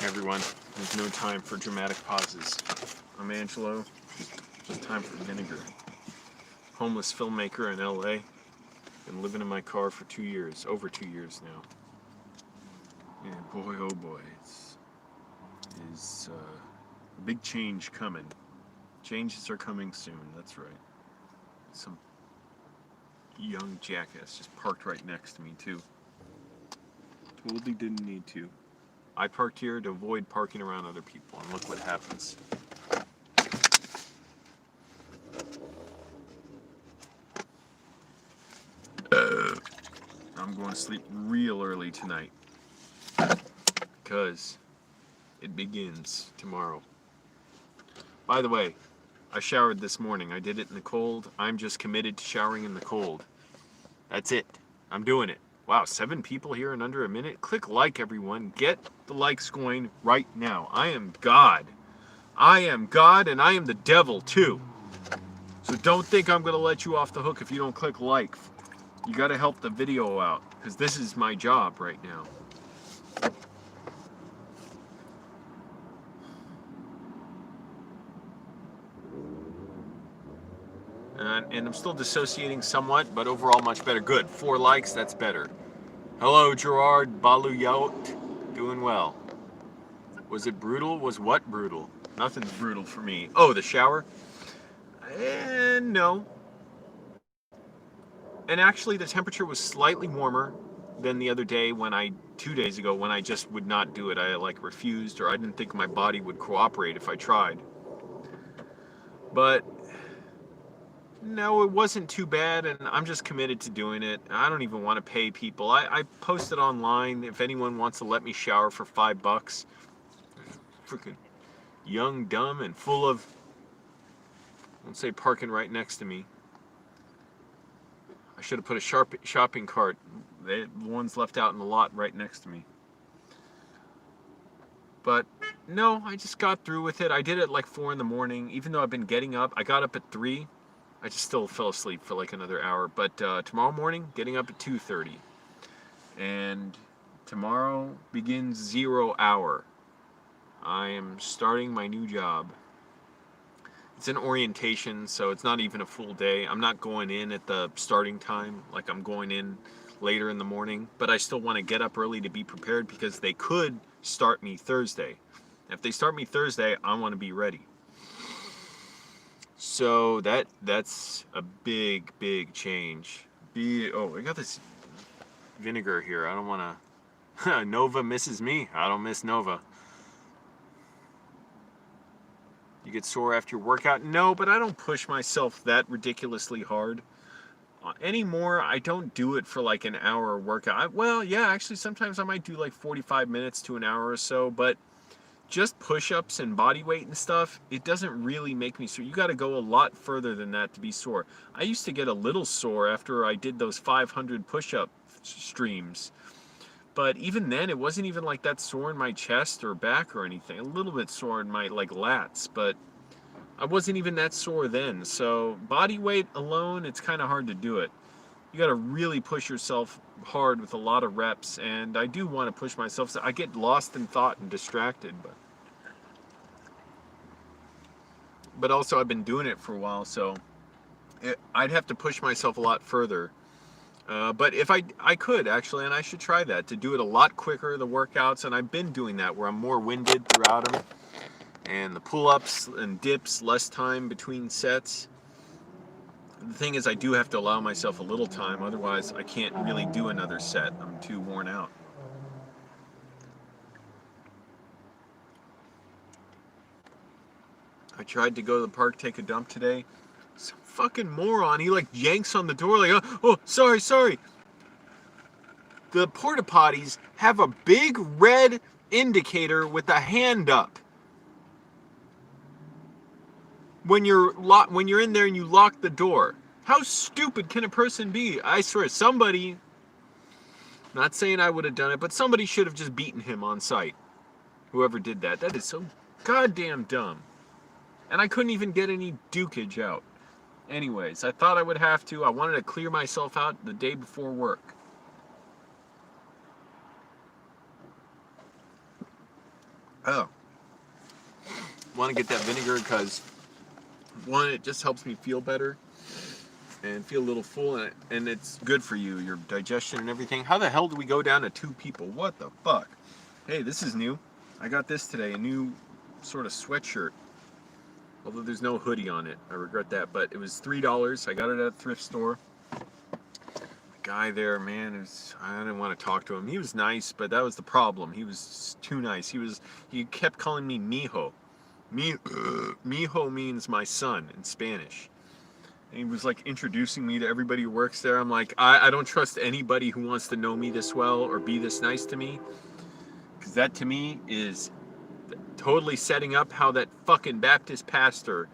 everyone. There's no time for dramatic pauses. I'm Angelo. It's time for vinegar. Homeless filmmaker in LA. Been living in my car for 2 years, over 2 years now. And boy, oh boy, it's big change coming. Changes are coming soon, that's right. Some young jackass just parked right next to me too. Totally didn't need to. I parked here to avoid parking around other people, and look what happens. I'm going to sleep real early tonight because it begins tomorrow. By the way, I showered this morning. I did it in the cold. I'm just committed to showering in the cold. That's it. I'm doing it. Wow, 7 people here in under a minute. Click like, everyone. Get the likes going right now. I am God. I am God, and I am the devil too. So don't think I'm going to let you off the hook if you don't click like. You got to help the video out, because this is my job right now. And I'm still dissociating somewhat, but overall much better. Good. 4 likes, that's better. Hello, Gerard Baluyot. Doing well. Was it brutal? Was what brutal? Nothing's brutal for me. Oh, the shower? No. And actually, the temperature was slightly warmer than the other day 2 days ago, when I just would not do it. I refused, or I didn't think my body would cooperate if I tried. But no, it wasn't too bad, and I'm just committed to doing it. I don't even want to pay people. I posted online if anyone wants to let me shower for $5. Freaking young, dumb, and full of, let's say, parking right next to me. I should have put a shopping cart. The ones left out in the lot right next to me. But no, I just got through with it. I did it like 4 in the morning, even though I've been getting up. I got up at 3. I just still fell asleep for like another hour. But tomorrow morning, getting up at 2:30. And tomorrow begins 0 hour. I am starting my new job. It's an orientation, so it's not even a full day. I'm not going in at the starting time, like I'm going in later in the morning. But I still want to get up early to be prepared, because they could start me Thursday. If they start me Thursday, I want to be ready. So that's a big change. Oh, I got this vinegar here. I don't want to. Nova misses me. I don't miss Nova. You get sore after your workout? No, but I don't push myself that ridiculously hard. Anymore, I don't do it for like an hour workout. Well, yeah, actually, sometimes I might do like 45 minutes to an hour or so, but just push-ups and body weight and stuff, it doesn't really make me sore. You got to go a lot further than that to be sore. I used to get a little sore after I did those 500 push-up streams. But even then, it wasn't even like that sore in my chest or back or anything. A little bit sore in my lats, but I wasn't even that sore then. So body weight alone, it's kind of hard to do it. You got to really push yourself hard with a lot of reps, and I do want to push myself. So I get lost in thought and distracted, but also I've been doing it for a while, so I'd have to push myself a lot further. But if I could actually, and I should try that, to do it a lot quicker, the workouts, and I've been doing that where I'm more winded throughout them, and the pull-ups and dips, less time between sets. The thing is, I do have to allow myself a little time, otherwise I can't really do another set. I'm too worn out. I tried to go to the park, take a dump today. Some fucking moron, he yanks on the door like, oh, sorry. The porta potties have a big red indicator with a hand up. When you're in there and you lock the door. How stupid can a person be? I swear, somebody, not saying I would have done it, but somebody should have just beaten him on sight. Whoever did that. That is so goddamn dumb. And I couldn't even get any dukage out. Anyways, I thought I would have to. I wanted to clear myself out the day before work. Oh, want to get that vinegar because, one, it just helps me feel better and feel a little full, and it's good for you, your digestion and everything. How the hell do we go down to 2 people? What the fuck? Hey, this is new. I got this today, a new sort of sweatshirt. Although there's no hoodie on it. I regret that, but it was $3. I got it at a thrift store. The guy there, man, I didn't want to talk to him. He was nice, but that was the problem. He was too nice. He kept calling me mijo. Mijo means my son in Spanish. And he was like introducing me to everybody who works there. I'm like, I don't trust anybody who wants to know me this well or be this nice to me. Because that to me is totally setting up how that fucking Baptist pastor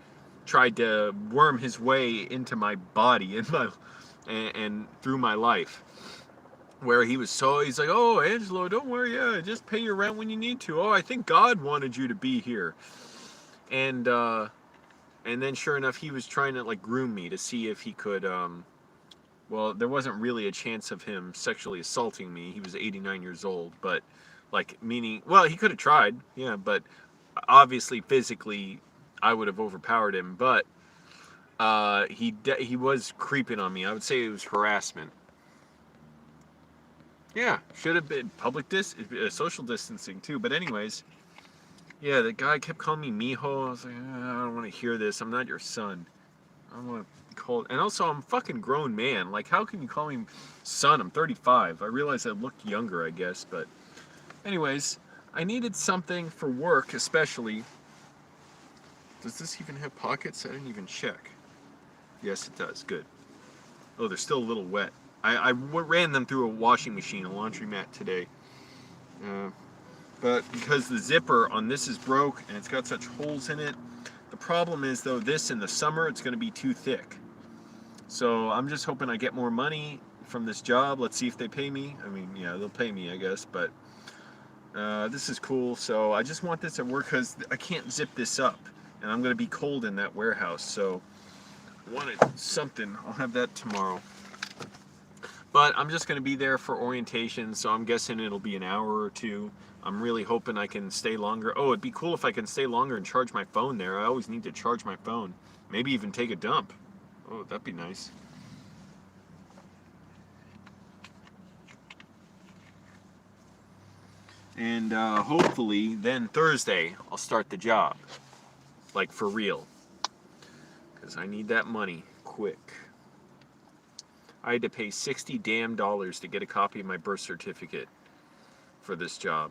tried to worm his way into my body and through my life. Where he's like, oh, Angelo, don't worry, yeah, just pay your rent when you need to. Oh, I think God wanted you to be here. And then sure enough, he was trying to like groom me to see if he could, well, there wasn't really a chance of him sexually assaulting me. He was 89 years old, but like meaning, well, he could have tried, yeah, but obviously physically I would have overpowered him, but he was creeping on me. I would say it was harassment. Yeah, should have been social distancing too, but anyways, yeah, the guy kept calling me mijo. I was like, I don't want to hear this. I'm not your son. I don't want to be called. And also, I'm a fucking grown man. Like, how can you call me son? I'm 35. I realize I look younger, I guess, but anyways, I needed something for work, especially. Does this even have pockets? I didn't even check. Yes, it does. Good. Oh, they're still a little wet. I ran them through a washing machine, a laundromat today. But because the zipper on this is broke and it's got such holes in it, the problem is, though, this in the summer, it's going to be too thick. So I'm just hoping I get more money from this job. Let's see if they pay me. I mean, yeah, they'll pay me, I guess, but this is cool. So I just want this at work because I can't zip this up, and I'm going to be cold in that warehouse. So I wanted something. I'll have that tomorrow. But I'm just going to be there for orientation, so I'm guessing it'll be an hour or two. I'm really hoping I can stay longer. Oh, it'd be cool if I can stay longer and charge my phone there. I always need to charge my phone. Maybe even take a dump. Oh, that'd be nice. And hopefully then Thursday I'll start the job. Like for real. Because I need that money quick. I had to pay $60 damn to get a copy of my birth certificate for this job.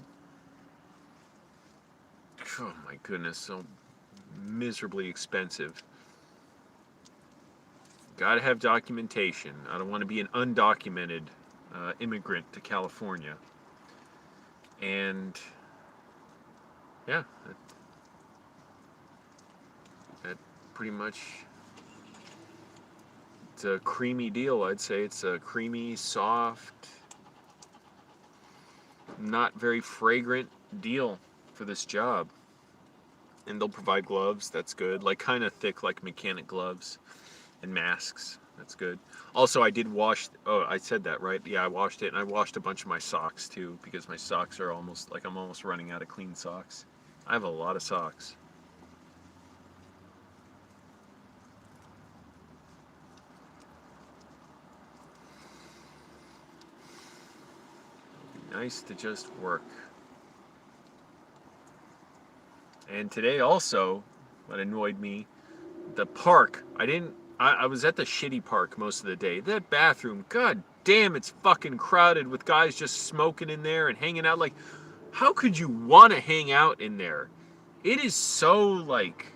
Oh my goodness, so miserably expensive. Gotta have documentation. I don't want to be an undocumented immigrant to California. And yeah, that pretty much, it's a creamy deal, I'd say. It's a creamy, soft, not very fragrant deal for this job. And they'll provide gloves, that's good. Like kind of thick, like mechanic gloves, and masks, that's good. Also, I did wash, oh, I said that, right? Yeah, I washed it, and I washed a bunch of my socks too, because my socks are almost, like I'm almost running out of clean socks. I have a lot of socks. It'd be nice to just work. And today also, what annoyed me, the park, I was at the shitty park most of the day. That bathroom, god damn, it's fucking crowded with guys just smoking in there and hanging out. Like, how could you want to hang out in there? It is so, like,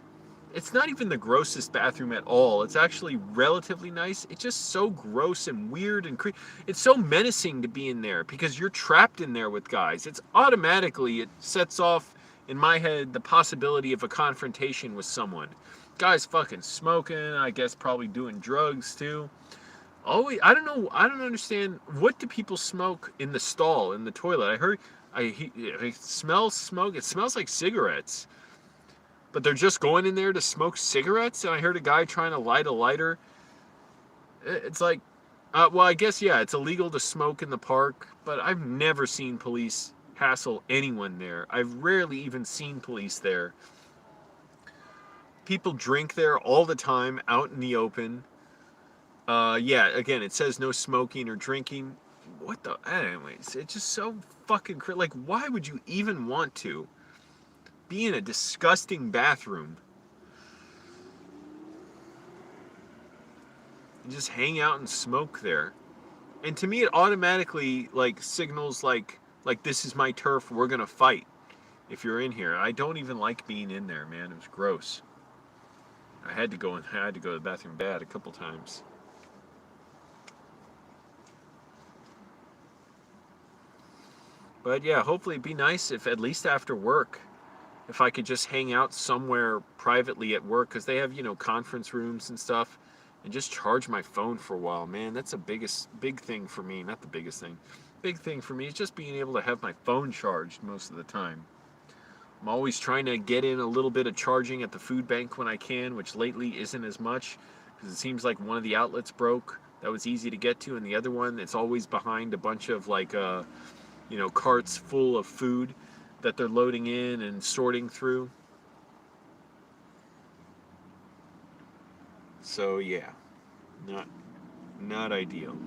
it's not even the grossest bathroom at all. It's actually relatively nice. It's just so gross and weird and creepy. It's so menacing to be in there because you're trapped in there with guys. It's automatically, it sets off in my head the possibility of a confrontation with someone. Guys fucking smoking, I guess probably doing drugs too. Always, I don't know, I don't understand, what do people smoke in the stall, in the toilet? I heard, I smell smoke, it smells like cigarettes. But they're just going in there to smoke cigarettes? And I heard a guy trying to light a lighter. It's like, well, I guess, yeah, it's illegal to smoke in the park, but I've never seen police hassle anyone there. I've rarely even seen police there. People drink there all the time, out in the open. Yeah, again, it says no smoking or drinking. What the? Anyways, it's just so fucking like, why would you even want to be in a disgusting bathroom and just hang out and smoke there? And to me, it automatically like signals like this is my turf. We're gonna fight if you're in here. I don't even like being in there, man. It was gross. I had to go to the bathroom bad a couple times. But yeah, hopefully it'd be nice if at least after work, if I could just hang out somewhere privately at work, because they have, conference rooms and stuff, and just charge my phone for a while. Man, that's the big thing for me. Not the biggest thing. Big thing for me is just being able to have my phone charged most of the time. I'm always trying to get in a little bit of charging at the food bank when I can, which lately isn't as much, because it seems like one of the outlets broke. That was easy to get to, and the other one, it's always behind a bunch of carts full of food that they're loading in and sorting through. So yeah, not ideal.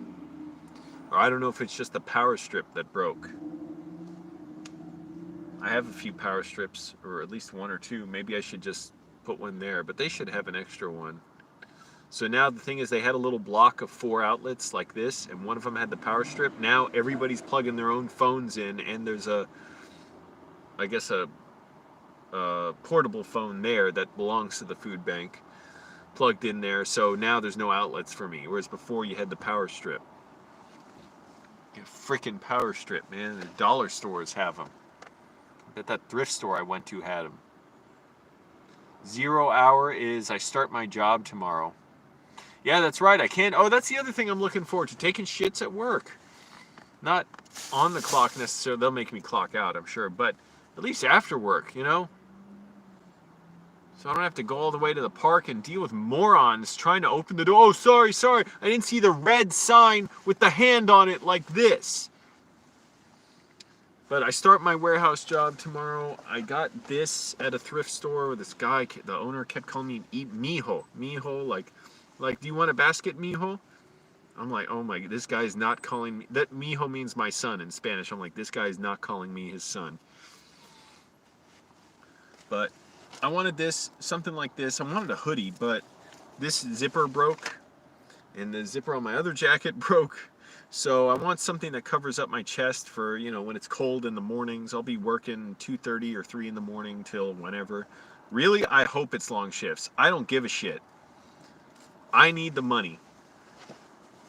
Or I don't know if it's just the power strip that broke. I have a few power strips, or at least one or two. Maybe I should just put one there, but they should have an extra one. So now the thing is, they had a little block of 4 outlets like this, and one of them had the power strip. Now everybody's plugging their own phones in, and there's a portable phone there that belongs to the food bank plugged in there. So now there's no outlets for me, whereas before you had the power strip. Freaking power strip, man. The dollar stores have them. I bet that thrift store I went to had them. 0 hour is I start my job tomorrow. Yeah, that's right. I can't. Oh, that's the other thing I'm looking forward to. Taking shits at work. Not on the clock necessarily. They'll make me clock out, I'm sure. But at least after work, So I don't have to go all the way to the park and deal with morons trying to open the door. Oh, sorry. I didn't see the red sign with the hand on it like this. But I start my warehouse job tomorrow. I got this at a thrift store where this guy, the owner, kept calling me mijo. Mijo, like, do you want a basket, mijo? I'm like, oh my, this guy's not calling me. That mijo means my son in Spanish. I'm like, this guy's not calling me his son. But I wanted something like this. I wanted a hoodie, but this zipper broke, and the zipper on my other jacket broke. So I want something that covers up my chest for, when it's cold in the mornings. I'll be working 2:30 or 3 in the morning till whenever. Really, I hope it's long shifts. I don't give a shit. I need the money.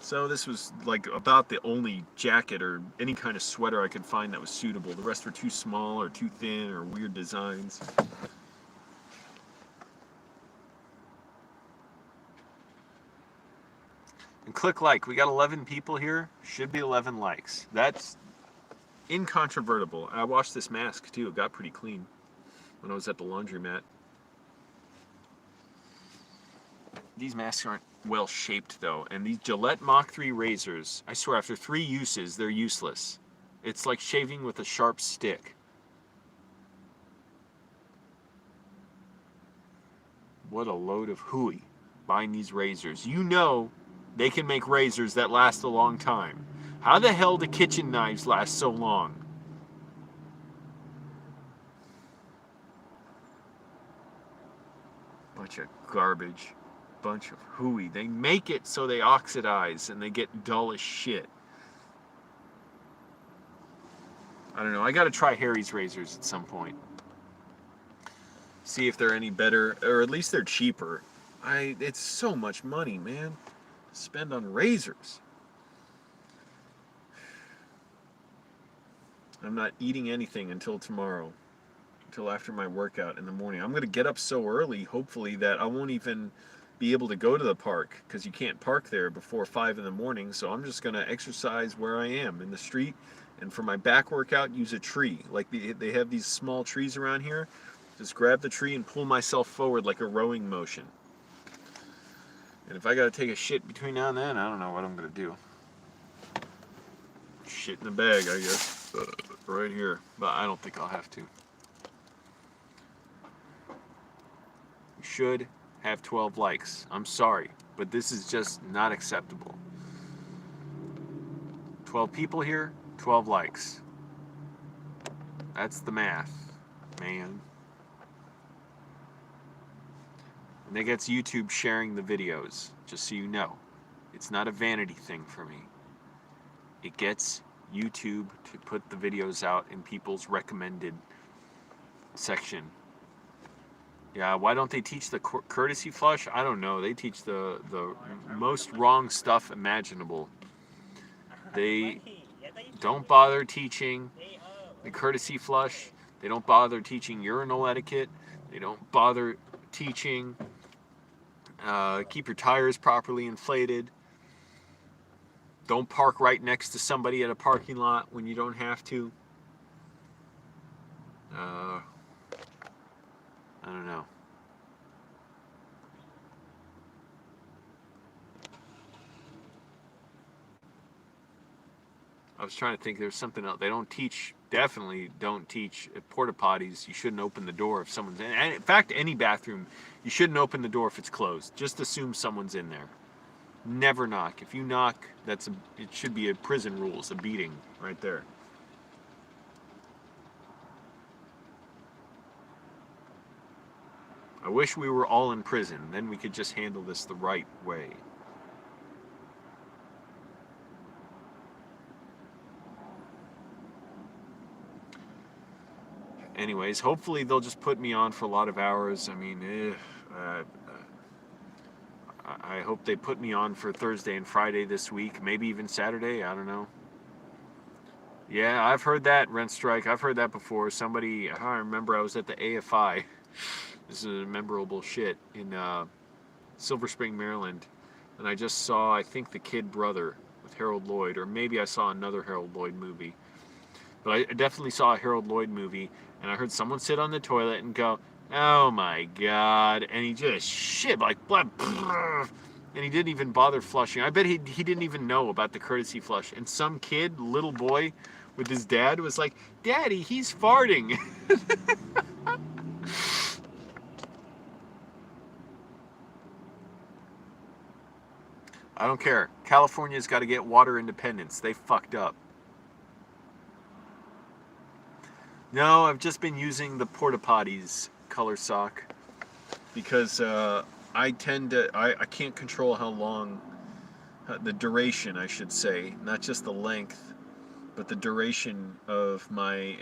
So this was like about the only jacket or any kind of sweater I could find that was suitable. The rest were too small or too thin or weird designs. And click like. We got 11 people here. Should be 11 likes. That's incontrovertible. I washed this mask too. It got pretty clean when I was at the laundromat. These masks aren't well shaped though. And these Gillette Mach 3 razors, I swear after 3 uses, they're useless. It's like shaving with a sharp stick. What a load of hooey buying these razors. They can make razors that last a long time. How the hell do kitchen knives last so long? Bunch of garbage. Bunch of hooey. They make it so they oxidize and they get dull as shit. I don't know. I gotta try Harry's razors at some point. See if they're any better, or at least they're cheaper. It's so much money, man. Spend on razors. I'm not eating anything until tomorrow, until after my workout in the morning. I'm going to get up so early, hopefully, that I won't even be able to go to the park, because you can't park there before 5 in the morning. So I'm just going to exercise where I am in the street, and for my back workout, use a tree. Like they have these small trees around here. Just grab the tree and pull myself forward like a rowing motion. And if I gotta take a shit between now and then, I don't know what I'm gonna do. Shit in the bag, I guess. right here, but I don't think I'll have to. You should have 12 likes. I'm sorry, but this is just not acceptable. 12 people here, 12 likes. That's the math, man. And that gets YouTube sharing the videos, just so you know. It's not a vanity thing for me. It gets YouTube to put the videos out in people's recommended section. Yeah, why don't they teach the courtesy flush? I don't know. They teach the most wrong stuff imaginable. They don't bother teaching the courtesy flush. They don't bother teaching urinal etiquette. They don't bother teaching keep your tires properly inflated. Don't park right next to somebody at a parking lot when you don't have to. I don't know. I was trying to think there's something else. They don't teach, definitely don't teach at porta potties. You shouldn't open the door if someone's in. And in fact, any bathroom, you shouldn't open the door if it's closed. Just assume someone's in there. Never knock. If you knock, it should be a prison rules, a beating right there. I wish we were all in prison. Then we could just handle this the right way. Anyways, hopefully they'll just put me on for a lot of hours. I mean, I hope they put me on for Thursday and Friday this week, maybe even Saturday. I don't know. Yeah, I've heard that, rent strike. I've heard that before. Somebody, I remember I was at the AFI. This is memorable shit in Silver Spring, Maryland. And I just saw, I think, The Kid Brother with Harold Lloyd, or maybe I saw another Harold Lloyd movie. But I definitely saw a Harold Lloyd movie, and I heard someone sit on the toilet and go, "Oh my God," and he just shit like blah, blah, and he didn't even bother flushing. I bet he didn't even know about the courtesy flush. And some kid, little boy, with his dad was like, "Daddy, he's farting." I don't care. California's got to get water independence. They fucked up. No, I've just been using the porta potties color sock because I can't control how long, the duration, I should say, not just the length, but the duration of my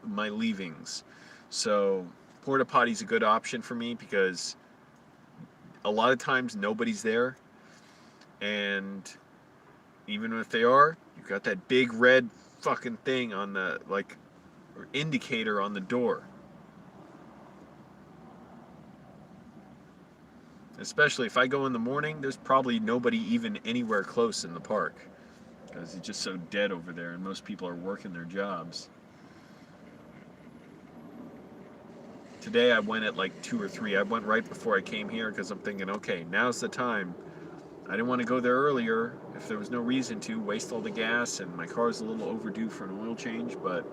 leavings. So porta potty's a good option for me because a lot of times nobody's there, and even if they are, you've got that big red fucking thing on the or indicator on the door. Especially if I go in the morning, there's probably nobody even anywhere close in the park because it's just so dead over there and most people are working their jobs. Today I went at like 2 or 3. I went right before I came here because I'm thinking, okay, now's the time. I didn't want to go there earlier if there was no reason to waste all the gas, and my car's a little overdue for an oil change, but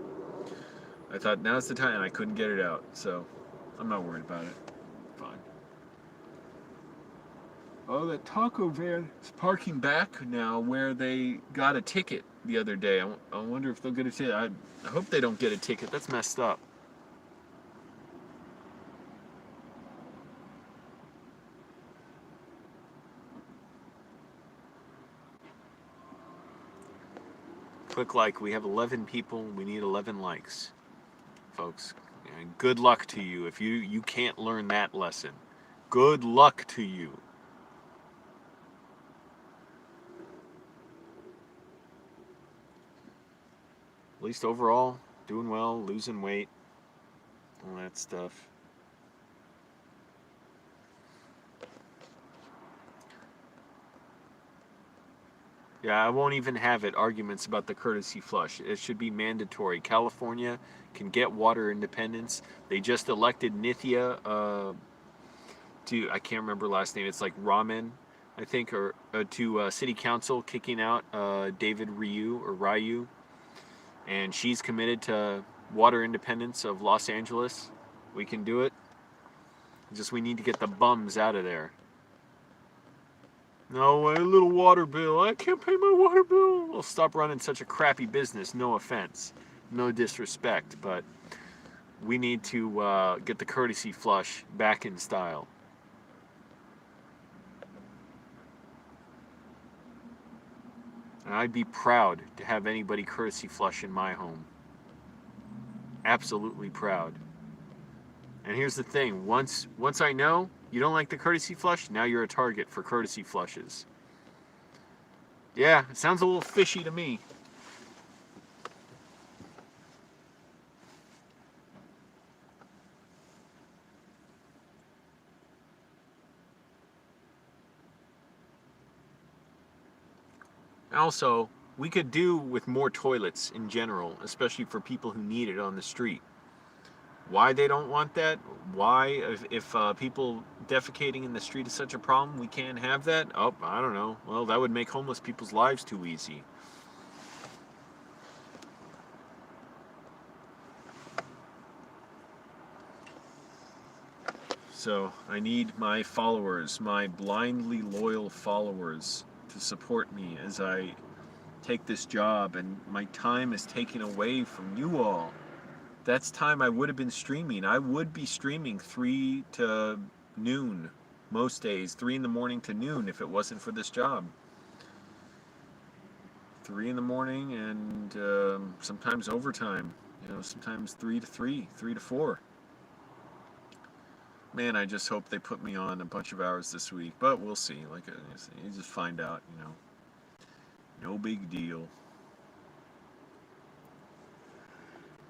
I thought now's the time, and I couldn't get it out, so I'm not worried about it. Fine. Oh, that taco van is parking back now where they got a ticket the other day. I wonder if they'll get a ticket. I hope they don't get a ticket. That's messed up. Click like. We have 11 people. We need 11 likes, folks. And good luck to you if you can't learn that lesson. Good luck to you. At least overall, doing well, losing weight, all that stuff. Yeah, I won't even have it. Arguments about the courtesy flush. It should be mandatory. California can get water independence. They just elected Nithya to, I can't remember last name. It's like Ramen, I think, or to city council, kicking out David Ryu. and she's committed to water independence of Los Angeles. We can do it. Just we need to get the bums out of there. No way, little water bill. I can't pay my water bill. Well, stop running such a crappy business. No offense. No disrespect, but we need to get the courtesy flush back in style. And I'd be proud to have anybody courtesy flush in my home. Absolutely proud. And here's the thing, once I know you don't like the courtesy flush, now you're a target for courtesy flushes. Yeah, it sounds a little fishy to me. Also, we could do with more toilets in general, especially for people who need it on the street. Why they don't want that? Why, if people defecating in the street is such a problem, we can't have that? Oh, I don't know. Well, that would make homeless people's lives too easy. So, I need my followers, my blindly loyal followers, to support me as I take this job, and my time is taken away from you all. That's time I would have been streaming. I would be streaming 3 to noon most days, 3 in the morning to noon if it wasn't for this job. 3 in the morning and sometimes overtime. Sometimes 3 to 3, 3 to 4. Man, I just hope they put me on a bunch of hours this week, but we'll see. Like, you just find out, No big deal.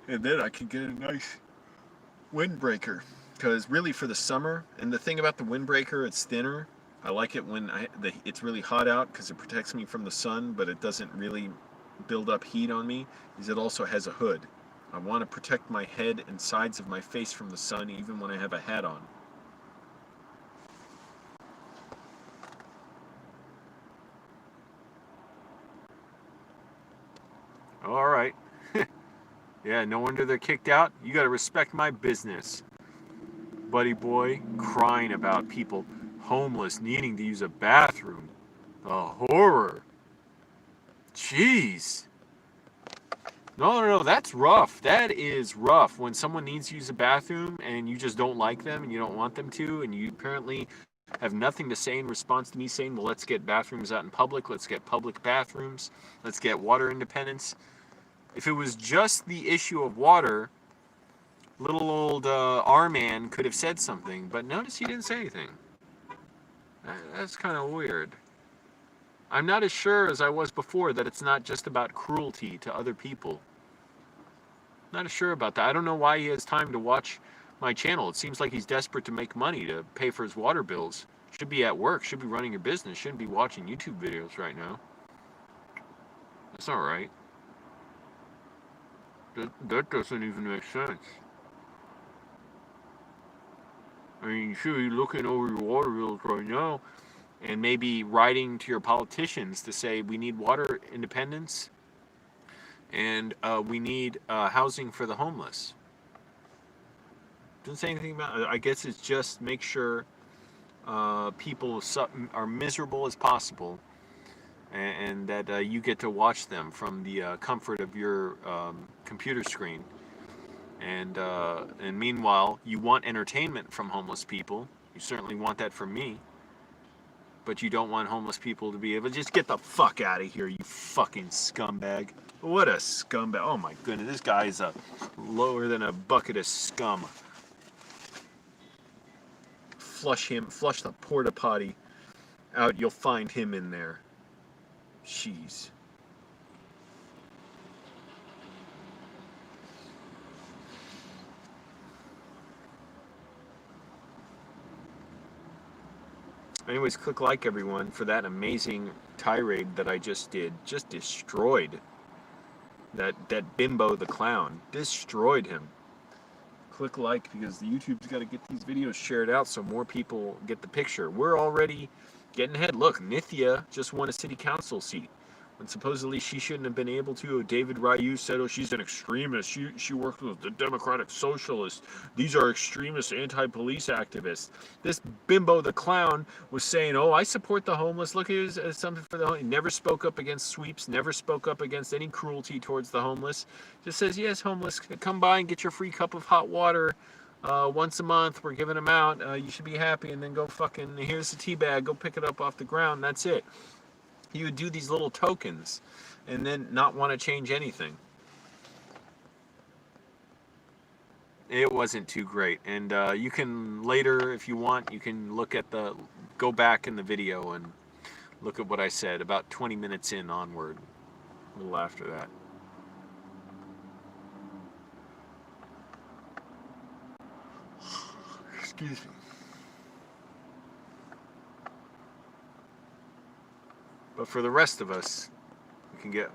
And then I can get a nice windbreaker. Because really for the summer, and the thing about the windbreaker, it's thinner. I like it when it's really hot out because it protects me from the sun, but it doesn't really build up heat on me, is it also has a hood. I want to protect my head and sides of my face from the sun even when I have a hat on. All right. Yeah, no wonder they're kicked out. You gotta respect my business. Buddy boy crying about people homeless needing to use a bathroom. The horror. Jeez. No, that's rough. That is rough. When someone needs to use a bathroom and you just don't like them and you don't want them to, and you apparently have nothing to say in response to me saying, well, let's get bathrooms out in public, let's get public bathrooms, let's get water independence. If it was just the issue of water, little old R-Man could have said something, but notice he didn't say anything. That's kind of weird. I'm not as sure as I was before that it's not just about cruelty to other people. Not as sure about that. I don't know why he has time to watch my channel. It seems like he's desperate to make money to pay for his water bills. Should be at work, should be running your business, shouldn't be watching YouTube videos right now. That's not right. That doesn't even make sense. I mean, you should be looking over your water bills right now and maybe writing to your politicians to say we need water independence and we need housing for the homeless. Doesn't say anything about it. I guess it's just make sure people are miserable as possible and that you get to watch them from the comfort of your computer screen. And meanwhile, you want entertainment from homeless people. You certainly want that from me. But you don't want homeless people to be able to just get the fuck out of here, you fucking scumbag. What a scumbag. Oh my goodness, this guy is lower than a bucket of scum. Flush the porta potty out, you'll find him in there. Jeez. Anyways, click like, everyone, for that amazing tirade that I just did. Just destroyed that bimbo the clown. Destroyed him. Click like because the YouTube's got to get these videos shared out so more people get the picture. We're already getting ahead. Look, Nithya just won a city council seat. when supposedly she shouldn't have been able to. David Ryu said, oh, she's an extremist. She worked with the Democratic Socialists. These are extremist anti-police activists. This bimbo the clown was saying, oh, I support the homeless. Look, here's something for the homeless. He never spoke up against sweeps, never spoke up against any cruelty towards the homeless. Just says, yes, homeless, come by and get your free cup of hot water. Once a month, we're giving them out. You should be happy, and then go fucking, here's the tea bag, go pick it up off the ground. That's it. He would do these little tokens and then not want to change anything. It wasn't too great. And you can later, if you want, you can go back in the video and look at what I said about 20 minutes in onward, a little after that. Excuse me. But for the rest of us, we can get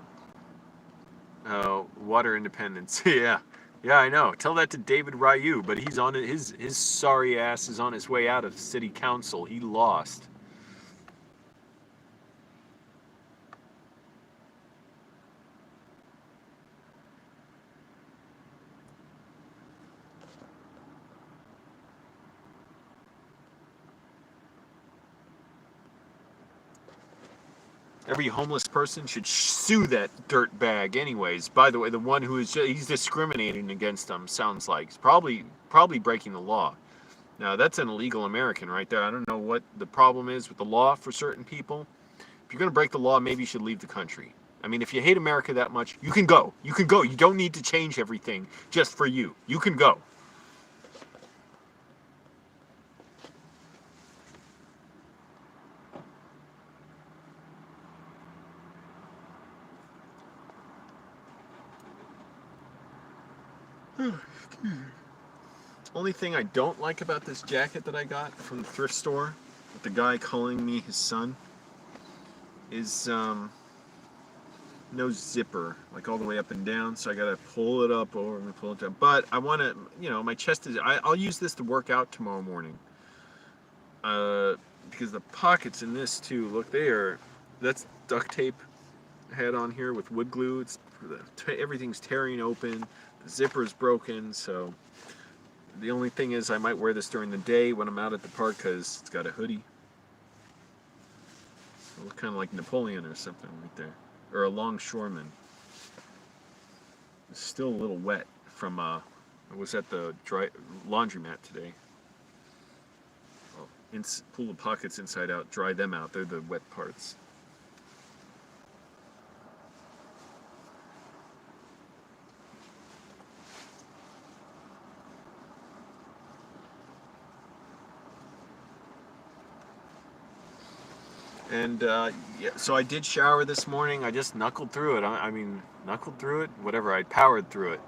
water independence. Yeah, I know. Tell that to David Ryu, but he's on it. His sorry ass is on his way out of city council. He lost. Every homeless person should sue that dirt bag anyways. By the way, the one who he's discriminating against them, sounds like. He's probably breaking the law. Now, that's an illegal American right there. I don't know what the problem is with the law for certain people. If you're going to break the law, maybe you should leave the country. I mean, if you hate America that much, you can go. You can go. You don't need to change everything just for you. You can go. Only thing I don't like about this jacket that I got from the thrift store, with the guy calling me his son, is no zipper, like all the way up and down. So I gotta pull it up over and pull it down. But I want to, my chest is. I'll use this to work out tomorrow morning. Because the pockets in this too, look, that's duct tape had on here with wood glue. Everything's tearing open. The zipper's broken, so the only thing is I might wear this during the day when I'm out at the park because it's got a hoodie. I look kind of like Napoleon or something right there, or a longshoreman. It's still a little wet from I was at the dry laundromat today. Pull the pockets inside out, dry them out. They're the wet parts. And so I did shower this morning. I just knuckled through it. I mean, knuckled through it? Whatever, I powered through it.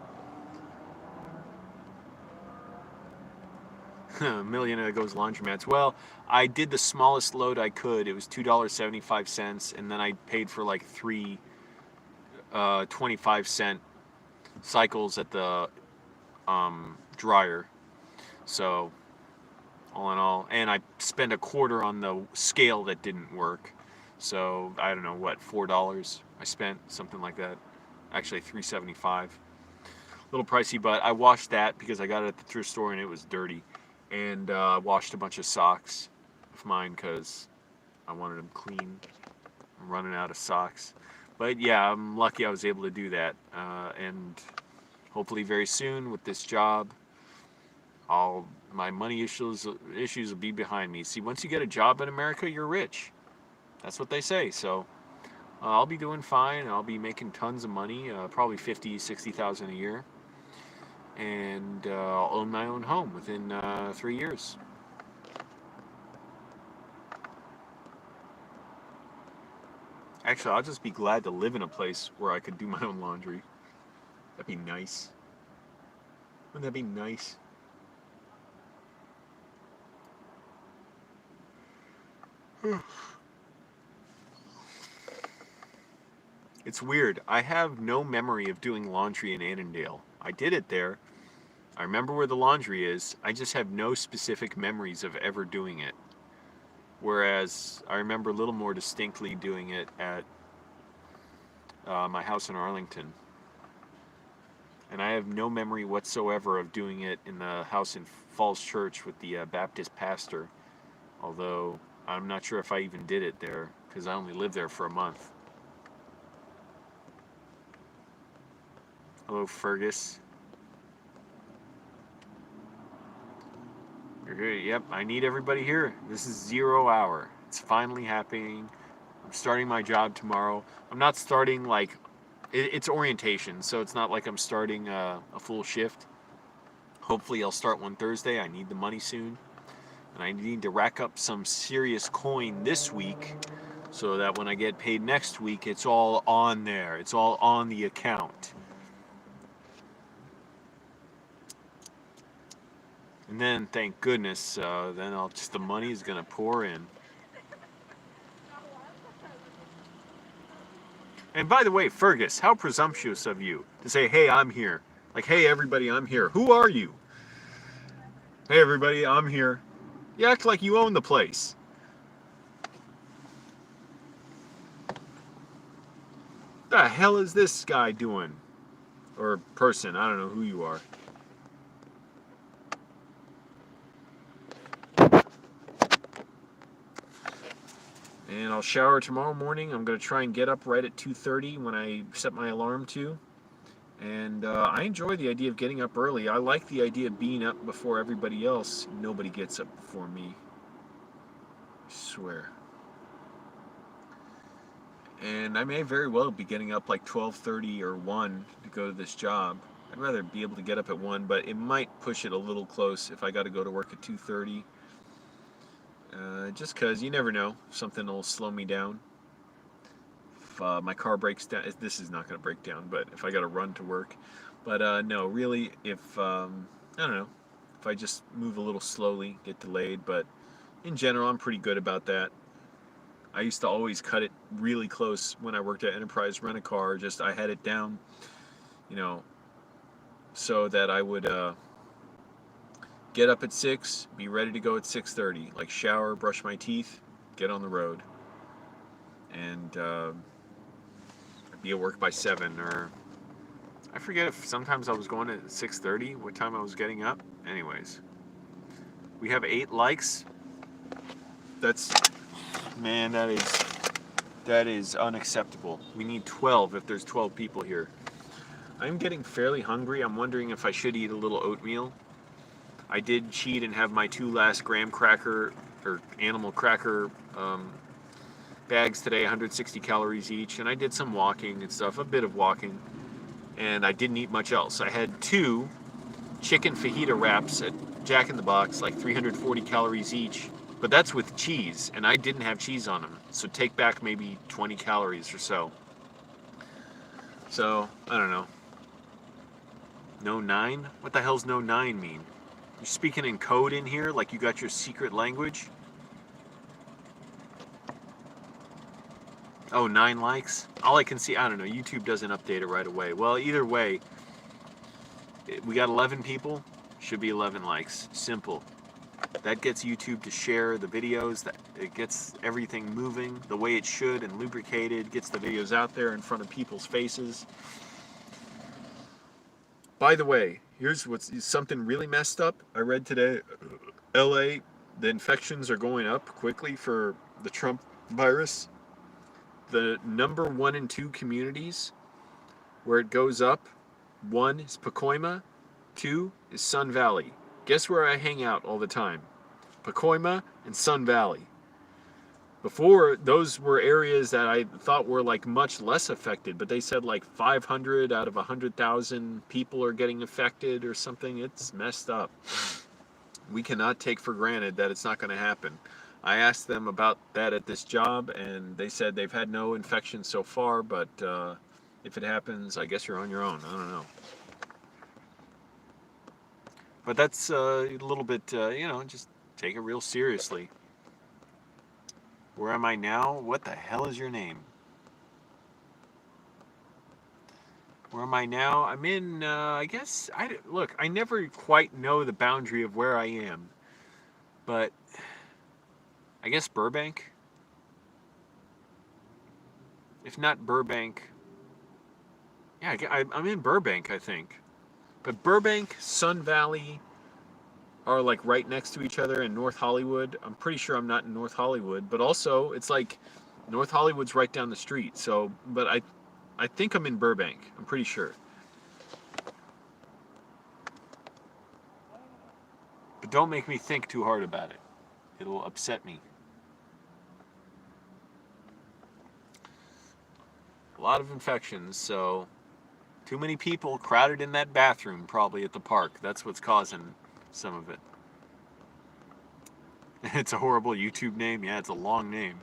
A million of those laundromats. Well, I did the smallest load I could. It was $2.75, and then I paid for like three 25-cent cycles at the dryer. So all in all, and I spent a quarter on the scale that didn't work. So I don't know what, $4 I spent, something like that. Actually $3.75. A little pricey, but I washed that because I got it at the thrift store and it was dirty. And I washed a bunch of socks of mine because I wanted them clean. I'm running out of socks. But yeah, I'm lucky I was able to do that. And hopefully very soon with this job, my money issues will be behind me. See, once you get a job in America, you're rich. That's what they say. So I'll be doing fine. I'll be making tons of money, probably $50,000-$60,000 a year. And I'll own my own home within 3 years. Actually, I'll just be glad to live in a place where I could do my own laundry. That'd be nice. Wouldn't that be nice? It's weird. I have no memory of doing laundry in Annandale. I did it there. I remember where the laundry is. I just have no specific memories of ever doing it. Whereas I remember a little more distinctly doing it at my house in Arlington. And I have no memory whatsoever of doing it in the house in Falls Church with the Baptist pastor. Although I'm not sure if I even did it there because I only lived there for a month. Hello, Fergus. You're here. Yep, I need everybody here. This is 0 hour. It's finally happening. I'm starting my job tomorrow. I'm not starting like it's orientation, so it's not like I'm starting a full shift. Hopefully, I'll start one Thursday. I need the money soon, and I need to rack up some serious coin this week, so that when I get paid next week, it's all on there. It's all on the account. And then, thank goodness, then the money is gonna pour in. And by the way, Fergus, how presumptuous of you to say, "Hey, I'm here." Like, "Hey, everybody, I'm here." Who are you? "Hey, everybody, I'm here." You act like you own the place. The hell is this guy doing? Or person, I don't know who you are. And I'll shower tomorrow morning. I'm going to try and get up right at 2:30 when I set my alarm to. And I enjoy the idea of getting up early. I like the idea of being up before everybody else. Nobody gets up before me. I swear. And I may very well be getting up like 12:30 or 1 to go to this job. I'd rather be able to get up at 1, but it might push it a little close if I got to go to work at 2:30. Just because you never know, something will slow me down. If my car breaks down, this is not going to break down, but if I got to run to work. But no, really, if, I don't know, if I just move a little slowly, get delayed. But in general, I'm pretty good about that. I used to always cut it really close when I worked at Enterprise Rent-A-Car. Just I had it down, so that I would get up at 6, be ready to go at 6:30. Like shower, brush my teeth, get on the road, and be at work by 7. Or I forget if sometimes I was going at 6:30. What time I was getting up? Anyways, we have 8 likes. That's, man, that is unacceptable. We need 12 if there's 12 people here. I'm getting fairly hungry. I'm wondering if I should eat a little oatmeal. I did cheat and have my 2 last graham cracker or animal cracker bags today, 160 calories each, and I did some walking and stuff, a bit of walking, and I didn't eat much else. I had 2 chicken fajita wraps at Jack in the Box, like 340 calories each, but that's with cheese, and I didn't have cheese on them, so take back maybe 20 calories or so. So, I don't know. No 9? What the hell's no 9 mean? You're speaking in code in here, like you got your secret language? Oh, 9 likes? All I can see, I don't know, YouTube doesn't update it right away. Well, either way, we got 11 people, should be 11 likes. Simple. That gets YouTube to share the videos, that it gets everything moving the way it should and lubricated, gets the videos out there in front of people's faces. By the way, here's what's something really messed up. I read today, LA, the infections are going up quickly for the Trump virus. The number 1 and 2 communities where it goes up, 1 is Pacoima, 2 is Sun Valley. Guess where I hang out all the time? Pacoima and Sun Valley. Before, those were areas that I thought were like much less affected, but they said like 500 out of 100,000 people are getting affected or something. It's messed up. We cannot take for granted that it's not going to happen. I asked them about that at this job, and they said they've had no infections so far, but if it happens, I guess you're on your own. I don't know. But that's a little bit, just take it real seriously. Where am I now? What the hell is your name? Where am I now? I'm in, I guess, look, I never quite know the boundary of where I am, but I guess Burbank? If not Burbank, Yeah, I'm in Burbank, I think. But Burbank, Sun Valley are like right next to each other, and North Hollywood. I'm pretty sure I'm not in North Hollywood, but also it's like North Hollywood's right down the street. So, but I think I'm in Burbank. I'm pretty sure. But don't make me think too hard about it. It'll upset me. A lot of infections, so too many people crowded in that bathroom probably at the park. That's what's causing some of it. It's a horrible YouTube name. Yeah, it's a long name.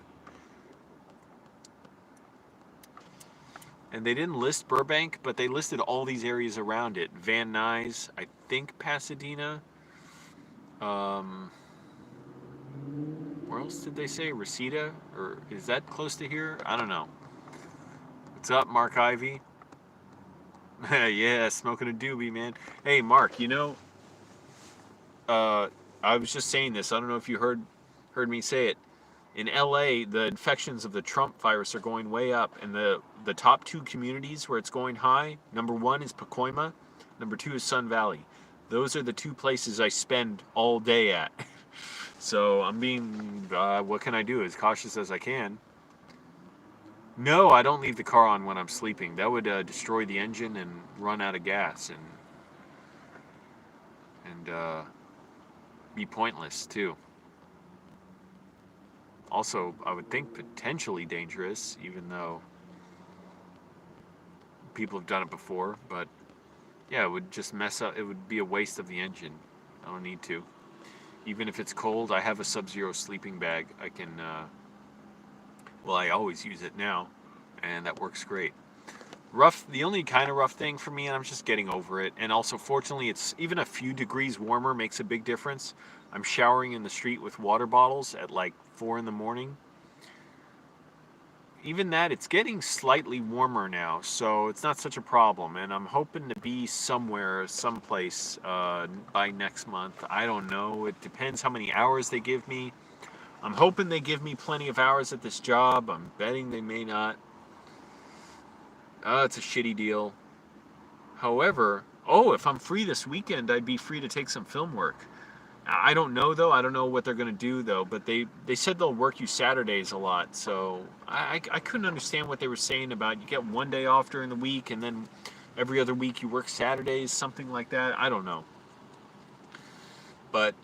And they didn't list Burbank, but they listed all these areas around it. Van Nuys, I think Pasadena. Um, where else did they say? Reseda? Or is that close to here? I don't know. What's up, Mark Ivy? Yeah, smoking a doobie, man. Hey, Mark, uh, I was just saying this. I don't know if you heard me say it. In LA, the infections of the Trump virus are going way up, and the top two communities where it's going high, number one is Pacoima, number two is Sun Valley. Those are the two places I spend all day at. So I'm being, what can I do, as cautious as I can. No, I don't leave the car on when I'm sleeping. That would destroy the engine and run out of gas and be pointless too. Also, I would think potentially dangerous, even though people have done it before. But yeah, it would just mess up. It would be a waste of the engine. I don't need to. Even if it's cold, I have a Sub-Zero sleeping bag. I can, well, I always use it now, and that works great. Rough, the only kind of rough thing for me, and I'm just getting over it, and also fortunately it's even a few degrees warmer makes a big difference. I'm showering in the street with water bottles at like 4 in the morning. Even that, it's getting slightly warmer now, so it's not such a problem, and I'm hoping to be somewhere, someplace by next month. I don't know, it depends how many hours they give me. I'm hoping they give me plenty of hours at this job. I'm betting they may not. It's a shitty deal. However, if I'm free this weekend, I'd be free to take some film work. I don't know though. I don't know what they're gonna do though. But they said they'll work you Saturdays a lot. So I couldn't understand what they were saying about you get one day off during the week and then every other week you work Saturdays, something like that. I don't know. But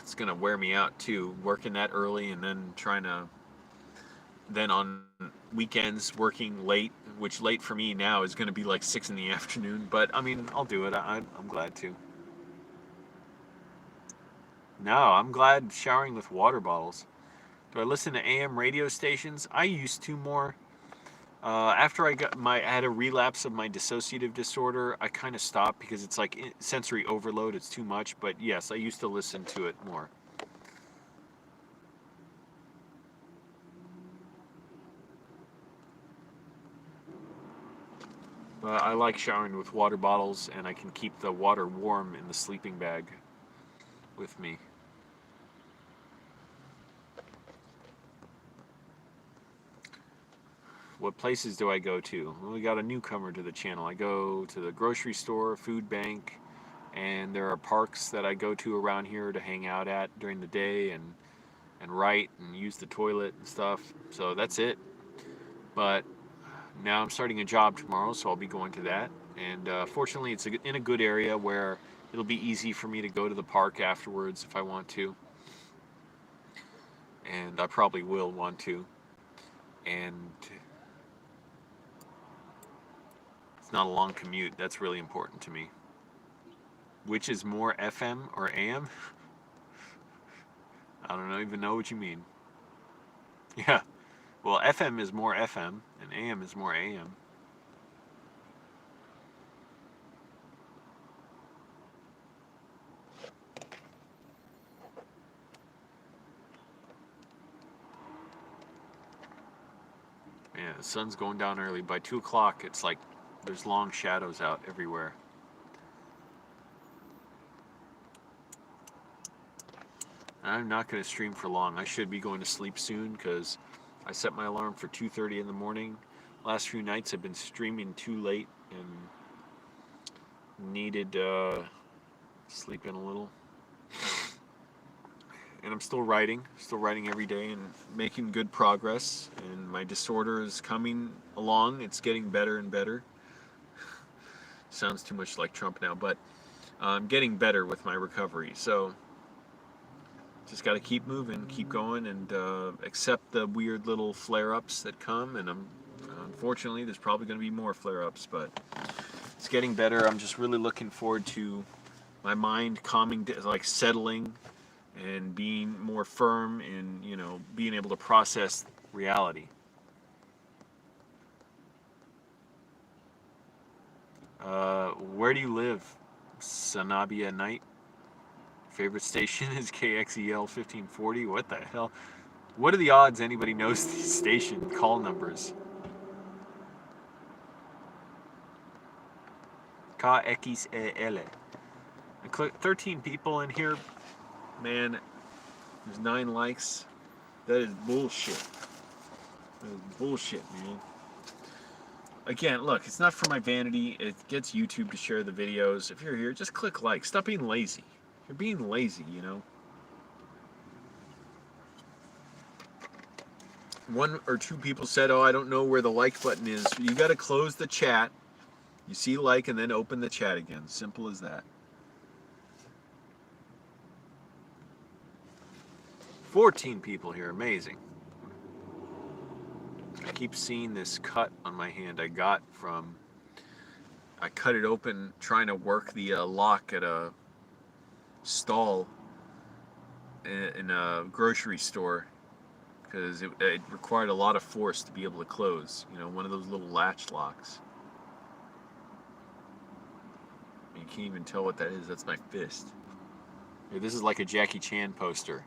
it's gonna wear me out too, working that early and then trying to then on weekends working late, which late for me now is going to be like 6 in the afternoon. But I mean, I'll do it. I'm glad to. No, I'm glad showering with water bottles. Do I listen to AM radio stations? I used to more. After I had a relapse of my dissociative disorder, I kind of stopped because it's like sensory overload. It's too much. But yes, I used to listen to it more. I like showering with water bottles, and I can keep the water warm in the sleeping bag with me. What places do I go to? Well, we got a newcomer to the channel. I go to the grocery store, food bank, and there are parks that I go to around here to hang out at during the day and write and use the toilet and stuff. So that's it. But now I'm starting a job tomorrow, so I'll be going to that. And fortunately, it's in a good area where it'll be easy for me to go to the park afterwards if I want to. And I probably will want to. And it's not a long commute. That's really important to me. Which is more FM or AM? I don't even know what you mean. Yeah. Well, FM is more FM and AM is more AM. Yeah, the sun's going down early. By 2 o'clock, it's like there's long shadows out everywhere. I'm not going to stream for long. I should be going to sleep soon because I set my alarm for 2:30 in the morning. Last few nights I've been streaming too late and needed sleep in a little. And I'm still writing every day and making good progress. And my disorder is coming along. It's getting better and better. Sounds too much like Trump now, but I'm getting better with my recovery. So just got to keep moving, keep going, and accept the weird little flare-ups that come. And unfortunately, there's probably going to be more flare-ups, but it's getting better. I'm just really looking forward to my mind calming, like settling, and being more firm in, being able to process reality. Where do you live? Sanabia Knight. Favorite station is KXEL 1540. What the hell? What are the odds anybody knows these station call numbers? KXEL. 13 people in here. Man, there's 9 likes. That is bullshit. That is bullshit, man. Again, look, it's not for my vanity. It gets YouTube to share the videos. If you're here, just click like. Stop being lazy. You're being lazy, 1 or 2 people said, oh, I don't know where the like button is. You got to close the chat. You see like and then open the chat again. Simple as that. 14 people here. Amazing. I keep seeing this cut on my hand I got from... I cut it open trying to work the lock at a stall in a grocery store because it required a lot of force to be able to close. One of those little latch locks. You can't even tell what that is. That's my fist. Hey, this is like a Jackie Chan poster.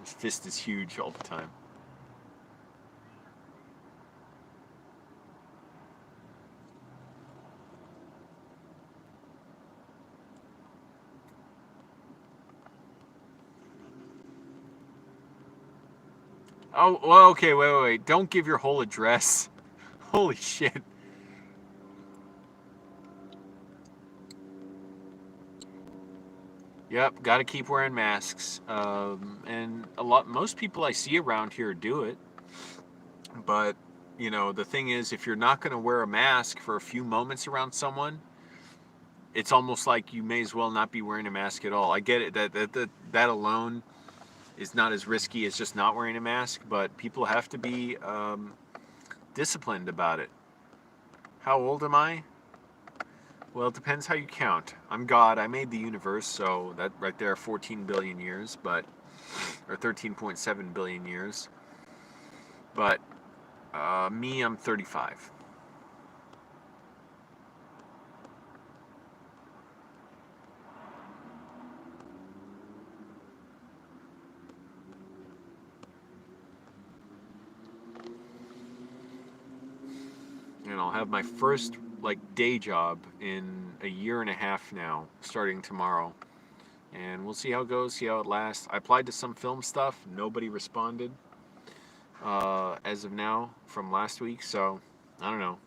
His fist is huge all the time. Oh, well, okay, wait. Don't give your whole address. Holy shit. Yep, got to keep wearing masks. And most people I see around here do it. But, the thing is, if you're not going to wear a mask for a few moments around someone, it's almost like you may as well not be wearing a mask at all. I get it, that alone is not as risky as just not wearing a mask, but people have to be disciplined about it. How old am I? Well, it depends how you count. I'm God. I made the universe, so that right there, 14 billion years, or 13.7 billion years. But me, I'm 35. And I'll have my first day job in a year and a half now, starting tomorrow. And we'll see how it goes, see how it lasts. I applied to some film stuff. Nobody responded as of now from last week. So, I don't know.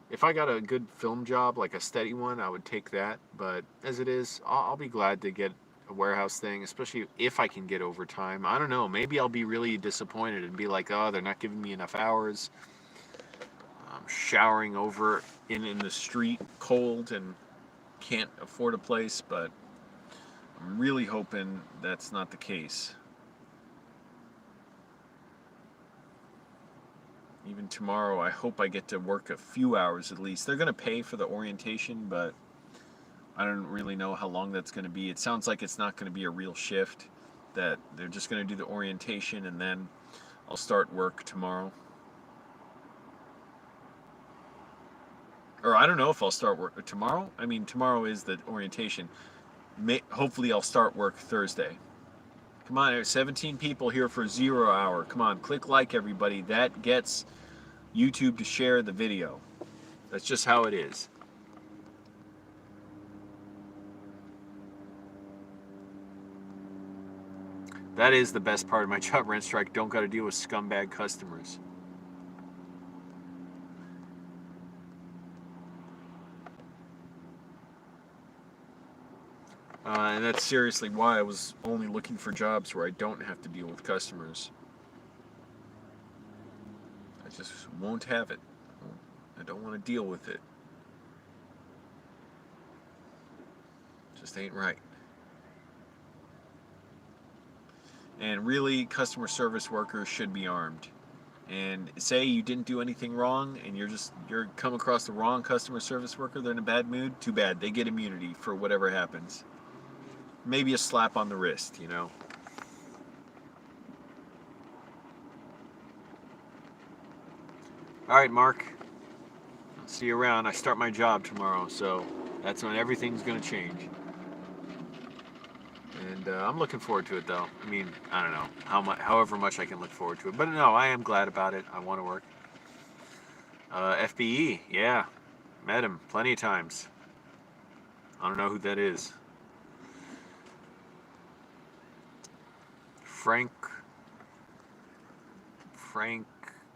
If I got a good film job, like a steady one, I would take that. But as it is, I'll be glad to get a warehouse thing, especially if I can get overtime. I don't know. Maybe I'll be really disappointed and be like, oh, they're not giving me enough hours. I'm showering over in the street, cold, and can't afford a place, but I'm really hoping that's not the case. Even tomorrow, I hope I get to work a few hours at least. They're going to pay for the orientation, but I don't really know how long that's going to be. It sounds like it's not going to be a real shift, that they're just going to do the orientation and then I'll start work tomorrow. Or I don't know if I'll start work tomorrow. I mean, tomorrow is the orientation. Hopefully I'll start work Thursday. Come on, there's 17 people here for 0 hour. Come on, click like, everybody. That gets YouTube to share the video. That's just how it is. That is the best part of my job, rent strike. Don't got to deal with scumbag customers. And that's seriously why I was only looking for jobs where I don't have to deal with customers. I just won't have it. I don't want to deal with it. Just ain't right. And really, customer service workers should be armed. And say you didn't do anything wrong and you're come across the wrong customer service worker, they're in a bad mood, too bad. They get immunity for whatever happens. Maybe a slap on the wrist, you know. All right, Mark. I'll see you around. I start my job tomorrow, so that's when everything's going to change. And I'm looking forward to it, though. I mean, I don't know however much I can look forward to it. But no, I am glad about it. I want to work. FBE, yeah. Met him plenty of times. I don't know who that is. Frank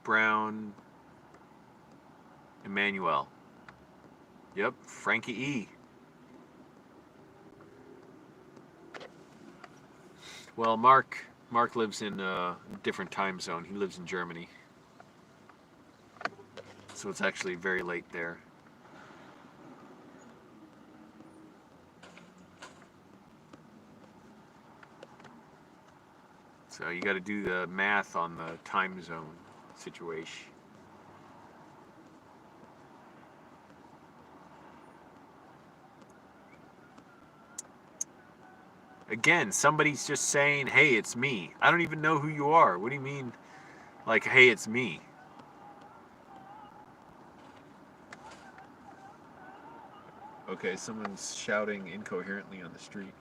Brown Emmanuel. Yep, Frankie E. Well, Mark lives in a different time zone. He lives in Germany. So it's actually very late there. So you got to do the math on the time zone situation. Again, somebody's just saying, hey, it's me. I don't even know who you are. What do you mean, like, hey, it's me? Okay, someone's shouting incoherently on the street.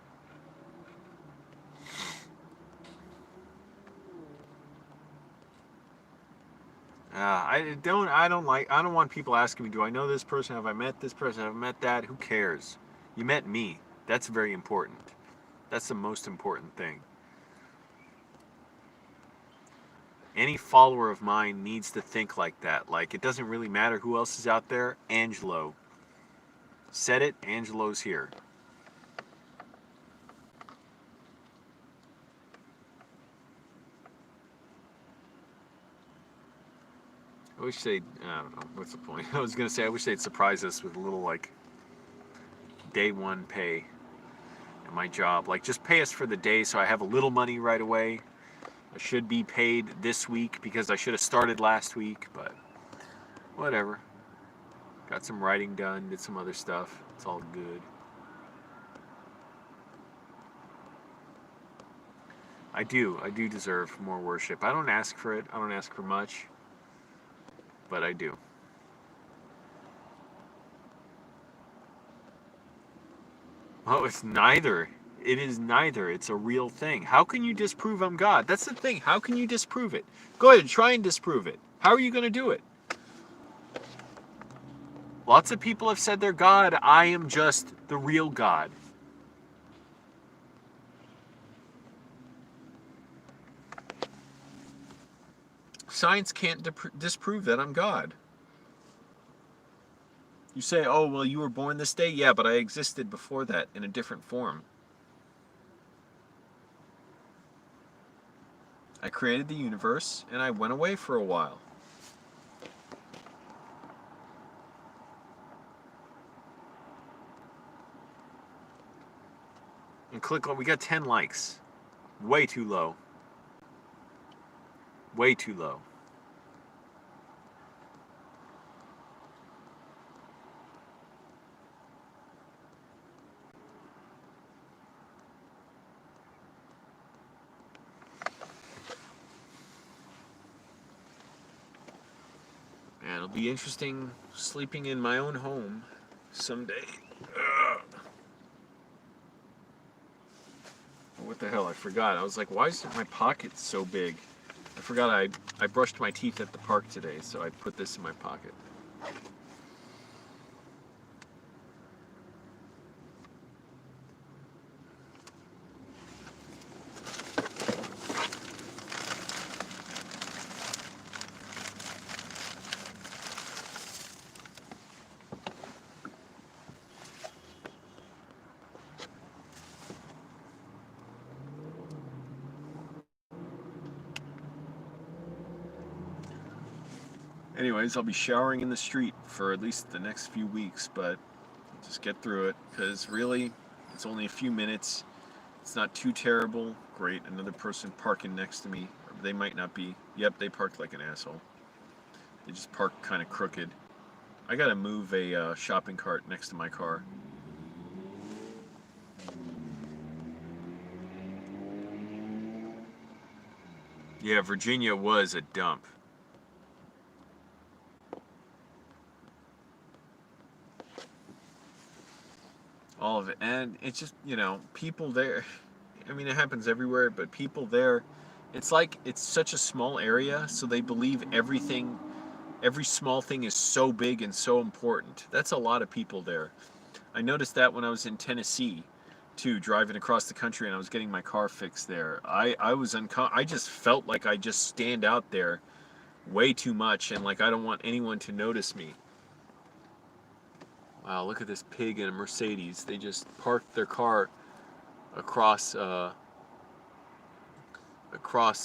I don't want people asking me, do I know this person? Have I met this person? Have I met that? Who cares? You met me. That's very important. That's the most important thing. Any follower of mine needs to think like that. Like, it doesn't really matter who else is out there. Angelo said it. Angelo's here. I wish they'd, I don't know, what's the point? I was going to say, I wish they'd surprise us with a little, like, day one pay at my job. Like, just pay us for the day so I have a little money right away. I should be paid this week because I should have started last week, but whatever. Got some writing done, did some other stuff. It's all good. I do deserve more worship. I don't ask for it. I don't ask for much, but I do. Oh, it's neither. It is neither. It's a real thing. How can you disprove I'm God? That's the thing. How can you disprove it? Go ahead, try and disprove it. How are you going to do it? Lots of people have said they're God. I am just the real God. Science can't disprove that I'm God. You say, oh, well, you were born this day? Yeah, but I existed before that in a different form. I created the universe, and I went away for a while. And click on, we got 10 likes. Way too low. Way too low. And it'll be interesting sleeping in my own home someday. Ugh. What the hell? I forgot. I was like, why is my pocket so big? I forgot I brushed my teeth at the park today, so I put this in my pocket. Anyways, I'll be showering in the street for at least the next few weeks, but I'll just get through it because really, it's only a few minutes. It's not too terrible. Great, another person parking next to me. They might not be. Yep, they parked like an asshole. They just parked kind of crooked. I gotta move a shopping cart next to my car. Yeah, Virginia was a dump. All of it. And it's just, people there. I mean, it happens everywhere, but people there, it's like it's such a small area, so they believe every small thing is so big and so important. That's a lot of people there. I noticed that when I was in Tennessee, too, driving across the country, and I was getting my car fixed there. I just felt like I just stand out there way too much, and like I don't want anyone to notice me. Wow, look at this pig in a Mercedes. They just parked their car across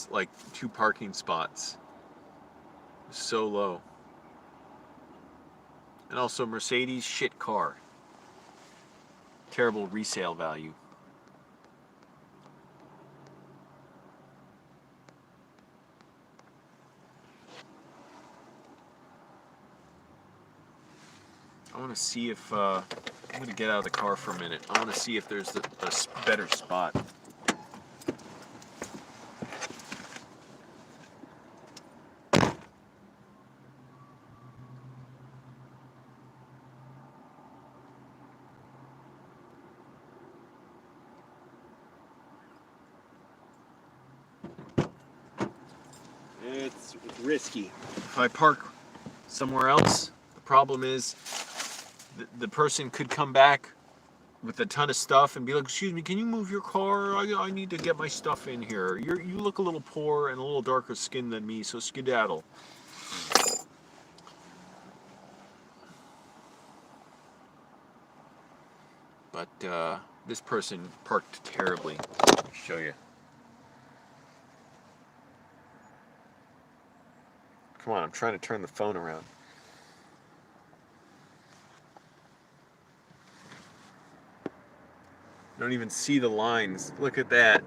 like 2 parking spots. So low. And also Mercedes, shit car. Terrible resale value. I want to see if I'm going to get out of the car for a minute. I want to see if there's a better spot. It's risky. If I park somewhere else, the problem is the person could come back with a ton of stuff and be like, "Excuse me, can you move your car? I need to get my stuff in here. You look a little poor and a little darker skinned than me, so skedaddle." But this person parked terribly. Let me show you. Come on, I'm trying to turn the phone around. Don't even see the lines. Look at that.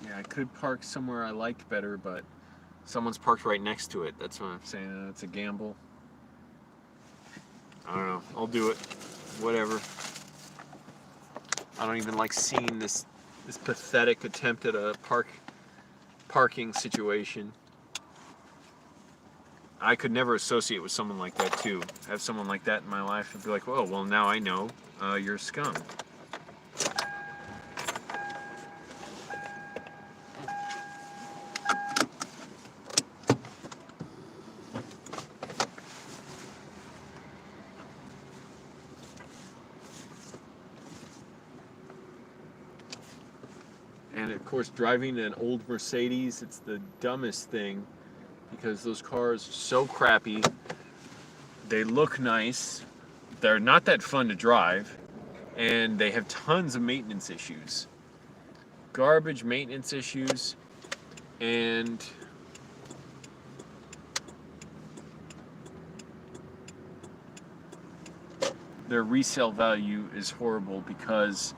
Yeah, I could park somewhere I liked better, but someone's parked right next to it. That's what I'm saying. It's a gamble. I don't know. I'll do it. Whatever. I don't even like seeing this pathetic attempt at a parking situation. I could never associate with someone like that too. Have someone like that in my life and be like, "Oh, well, now I know you're scum." And of course, driving an old Mercedes, it's the dumbest thing because those cars are so crappy. They look nice. They're not that fun to drive, and they have tons of maintenance issues. Garbage maintenance issues, and their resale value is horrible because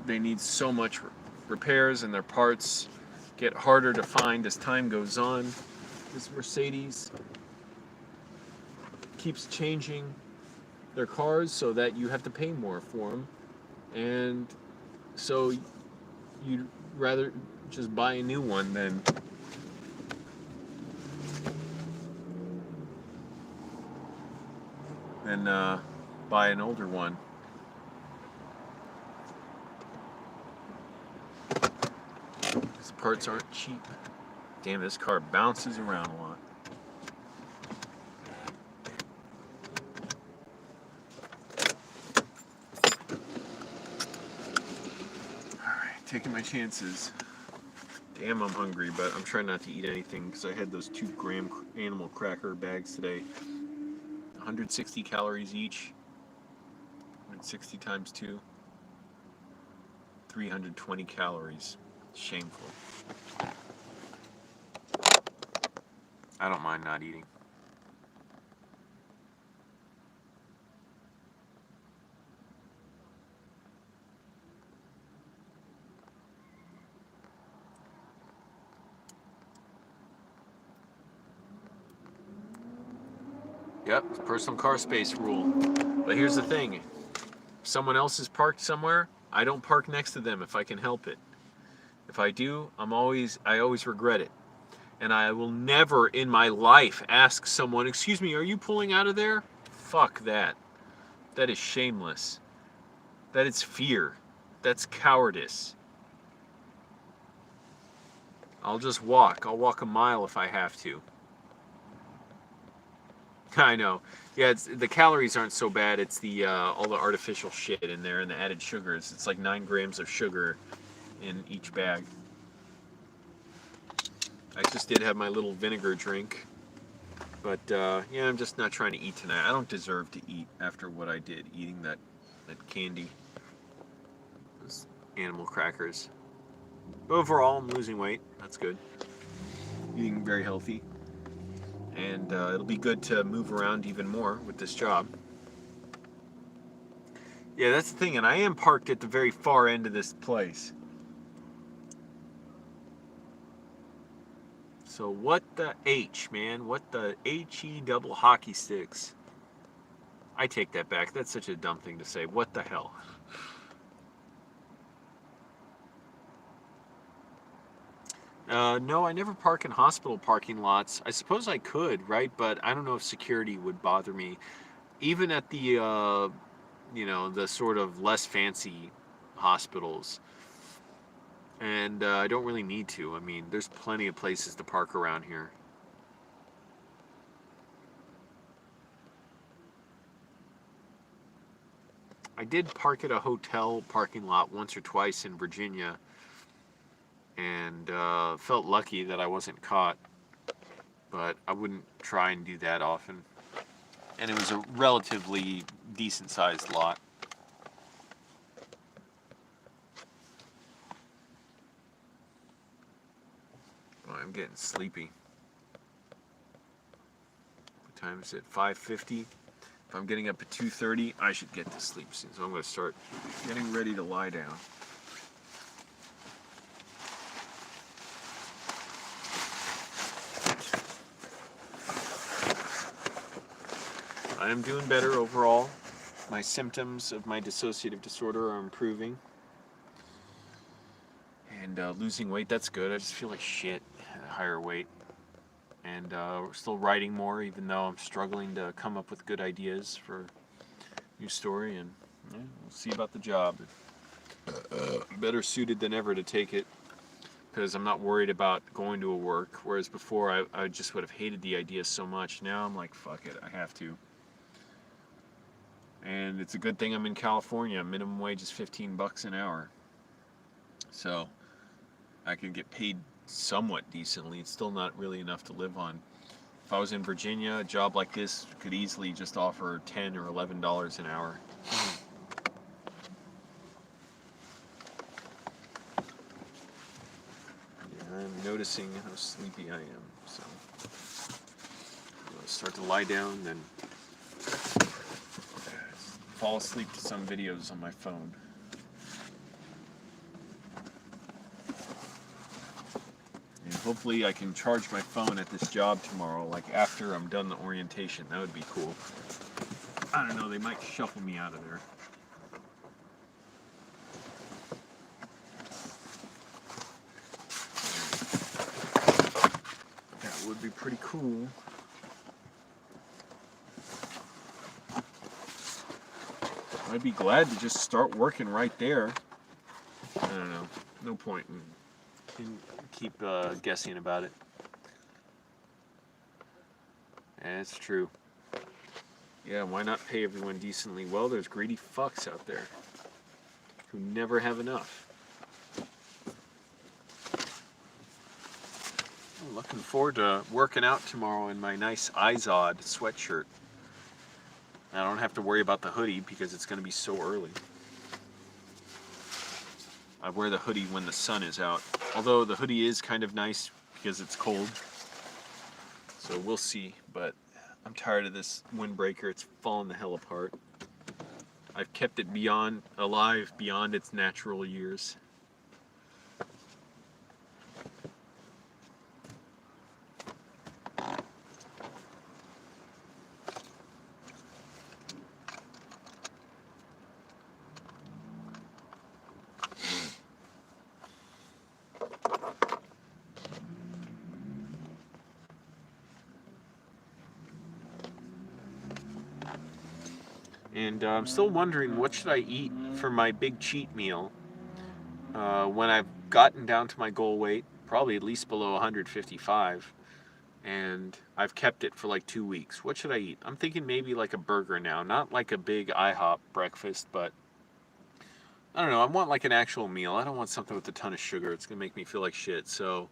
they need so much repairs, and their parts get harder to find as time goes on. This Mercedes keeps changing their cars so that you have to pay more for them, and so you'd rather just buy a new one than buy an older one. These parts aren't cheap. Damn, this car bounces around a lot. Alright, taking my chances. Damn, I'm hungry, but I'm trying not to eat anything because I had those 2-gram animal cracker bags today. 160 calories each. 160 times 2. 320 calories. Shameful. I don't mind not eating. Yep, it's personal car space rule. But here's the thing. If someone else is parked somewhere, I don't park next to them if I can help it. If I do, I always regret it. And I will never in my life ask someone, "Excuse me, are you pulling out of there?" Fuck that. That is shameless. That is fear. That's cowardice. I'll just walk. I'll walk a mile if I have to. I know. Yeah, the calories aren't so bad. It's the all the artificial shit in there and the added sugars. It's like 9 grams of sugar in each bag. I just did have my little vinegar drink. But, yeah, I'm just not trying to eat tonight. I don't deserve to eat after what I did, eating that candy. Those animal crackers. But overall, I'm losing weight. That's good. Eating very healthy. And it'll be good to move around even more with this job. Yeah, that's the thing. And I am parked at the very far end of this place. So what the H, man? What the HE double hockey sticks? I take that back. That's such a dumb thing to say. What the hell? No, I never park in hospital parking lots. I suppose I could, right? But I don't know if security would bother me. Even at the, the sort of less fancy hospitals. And I don't really need to. I mean, there's plenty of places to park around here. I did park at a hotel parking lot once or twice in Virginia. And felt lucky that I wasn't caught. But I wouldn't try and do that often. And it was a relatively decent-sized lot. Oh, I'm getting sleepy. What time is it? 5:50. If I'm getting up at 2:30, I should get to sleep soon. So I'm going to start getting ready to lie down. I am doing better overall. My symptoms of my dissociative disorder are improving. And losing weight, that's good. I just feel like shit at a higher weight. And we're still writing more, even though I'm struggling to come up with good ideas for a new story. And yeah, we'll see about the job. Better suited than ever to take it, because I'm not worried about going to a work. Whereas before, I just would have hated the idea so much. Now I'm like, fuck it, I have to. And it's a good thing I'm in California. Minimum wage is $15 an hour. So I can get paid somewhat decently. It's still not really enough to live on. If I was in Virginia, a job like this could easily just offer $10 or $11 an hour. Yeah, I'm noticing how sleepy I am. So I'm going to start to lie down, then fall asleep to some videos on my phone. And hopefully I can charge my phone at this job tomorrow, like after I'm done the orientation. That would be cool. I don't know, they might shuffle me out of there. That would be pretty cool. I'd be glad to just start working right there. I don't know. No point in keep guessing about it. Yeah, it's true. Yeah, why not pay everyone decently? Well, there's greedy fucks out there who never have enough. looking forward to working out tomorrow in my nice Izod sweatshirt. I don't have to worry about the hoodie because it's going to be so early. I wear the hoodie when the sun is out. Although the hoodie is kind of nice because it's cold. So we'll see. But I'm tired of this windbreaker. It's falling the hell apart. I've kept it alive beyond its natural years. And I'm still wondering what should I eat for my big cheat meal when I've gotten down to my goal weight, probably at least below 155, and I've kept it for like 2 weeks. What should I eat? I'm thinking maybe like a burger now, not like a big IHOP breakfast, but I don't know. I want like an actual meal. I don't want something with a ton of sugar. It's going to make me feel like shit. So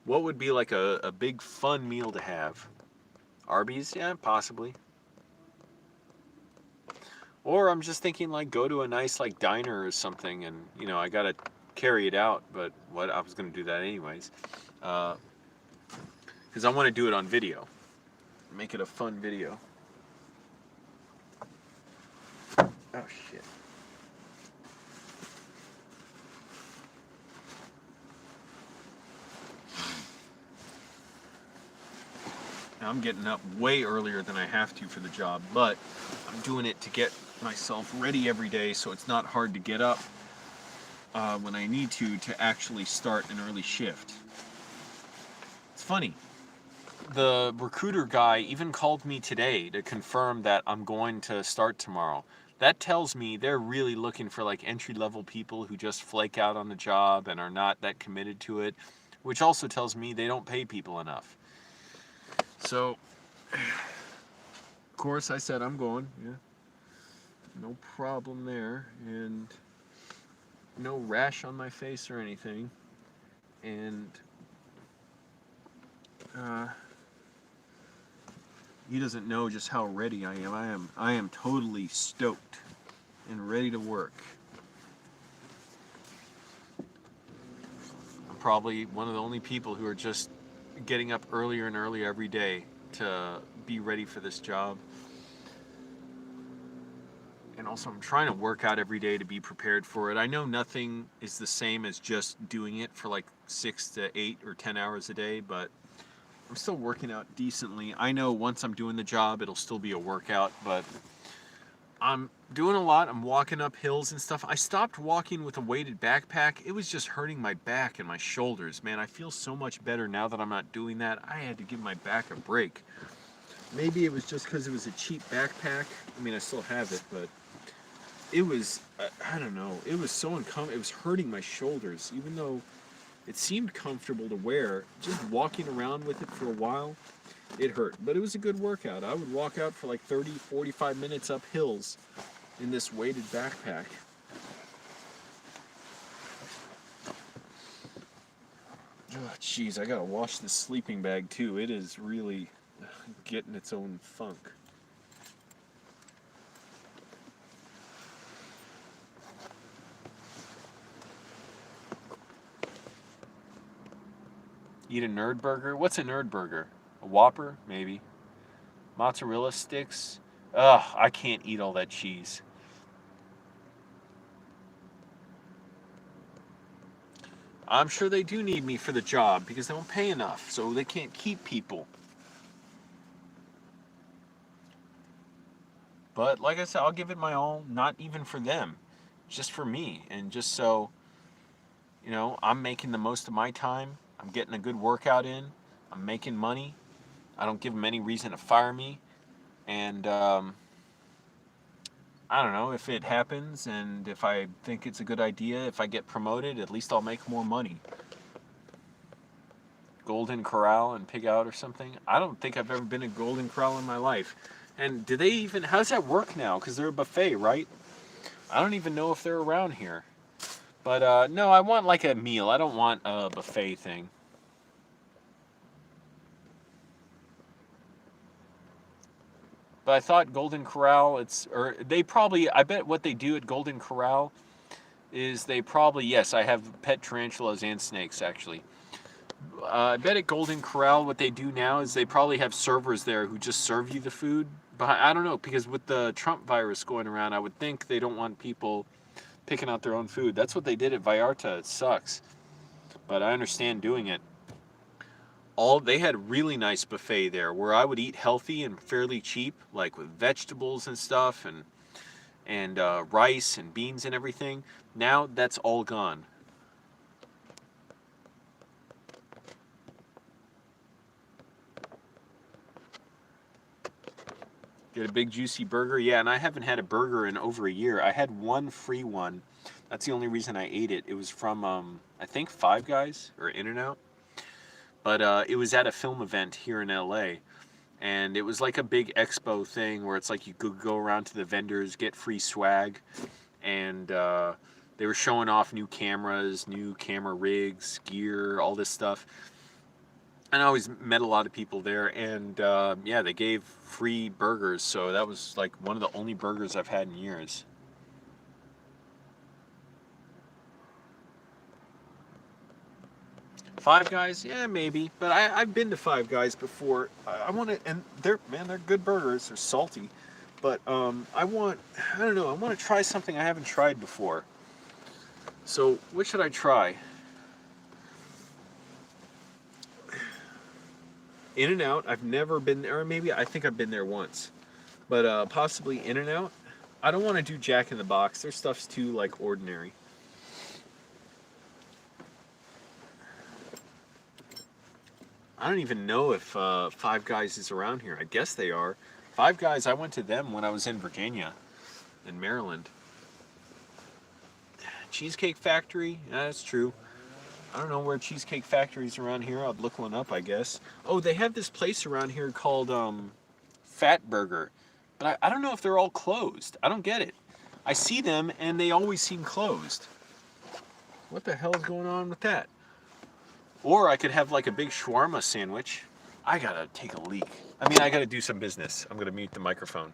what would be like a big fun meal to have? Arby's? Yeah, possibly. Or I'm just thinking like go to a nice like diner or something, and you know I gotta carry it out. But what I was gonna do that anyways, because I want to do it on video, make it a fun video. Oh shit! Now, I'm getting up way earlier than I have to for the job, but I'm doing it to get myself ready every day so it's not hard to get up when I need to actually start an early shift. It's funny. The recruiter guy even called me today to confirm that I'm going to start tomorrow. That tells me they're really looking for like entry-level people who just flake out on the job and are not that committed to it, which also tells me they don't pay people enough. So, of course, I said I'm going. Yeah, no problem there, and no rash on my face or anything. And he doesn't know just how ready I am. I am totally stoked and ready to work. I'm probably one of the only people who are just getting up earlier and earlier every day to be ready for this job. And also I'm trying to work out every day to be prepared for it. I know nothing is the same as just doing it for like 6 to 8 or 10 hours a day, but I'm still working out decently. I know once I'm doing the job, it'll still be a workout, but I'm doing a lot. I'm walking up hills and stuff. I stopped walking with a weighted backpack. It was just hurting my back and my shoulders. Man, I feel so much better now that I'm not doing that. I had to give my back a break. Maybe it was just because it was a cheap backpack. I mean, I still have it, but it was, I don't know. It was so uncomfortable. It was hurting my shoulders, even though it seemed comfortable to wear. Just walking around with it for a while, it hurt. But it was a good workout. I would walk out for like 30, 45 minutes up hills in this weighted backpack. Oh, jeez, I gotta wash this sleeping bag too. It is really getting its own funk. Eat a nerd burger? What's a nerd burger? A Whopper? Maybe. Mozzarella sticks? Ugh, I can't eat all that cheese. I'm sure they do need me for the job because they don't pay enough, so they can't keep people. But like I said, I'll give it my all, not even for them, just for me. And just so, you know, I'm making the most of my time. I'm getting a good workout in. I'm making money. I don't give them any reason to fire me. And I don't know, if it happens and if I think it's a good idea, if I get promoted, at least I'll make more money. Golden Corral and Pig Out or something. I don't think I've ever been to Golden Corral in my life. And do they even, how does that work now? Because they're a buffet, right? I don't even know if they're around here. But no, I want like a meal. I don't want a buffet thing. But I thought Golden Corral, I bet what they do at Golden Corral is they probably, yes, I have pet tarantulas and snakes actually. I bet at Golden Corral what they do now is they probably have servers there who just serve you the food. But I don't know, because with the Trump virus going around, I would think they don't want people picking out their own food. That's what they did at Vallarta. It sucks, but I understand doing it. They had a really nice buffet there where I would eat healthy and fairly cheap, like with vegetables and stuff, and rice and beans and everything. Now that's all gone. Get a big juicy burger. Yeah, and I haven't had a burger in over a year. I had one free one. That's the only reason I ate it. It was from I think Five Guys or In-N-Out. But it was at a film event here in LA. And it was like a big expo thing where it's like you could go around to the vendors, get free swag. And they were showing off new cameras, new camera rigs, gear, all this stuff. And I always met a lot of people there, and yeah, they gave free burgers, so that was like one of the only burgers I've had in years. Five Guys, yeah, maybe, but I've been to Five Guys before. I want to, and they're good burgers. They're salty, but I don't know, I want to try something I haven't tried before. So what should I try? In-N-Out, I've never been there, or maybe I think I've been there once. But possibly In-N-Out. I don't want to do Jack in the Box. Their stuff's too, like, ordinary. I don't even know if Five Guys is around here. I guess they are. Five Guys, I went to them when I was in Virginia, in Maryland. Cheesecake Factory? Yeah, that's true. I don't know where Cheesecake Factory's around here. I'd look one up, I guess. Oh, they have this place around here called Fat Burger. But I don't know if they're all closed. I don't get it. I see them and they always seem closed. What the hell is going on with that? Or I could have like a big shawarma sandwich. I gotta take a leak. I mean, I gotta do some business. I'm gonna mute the microphone.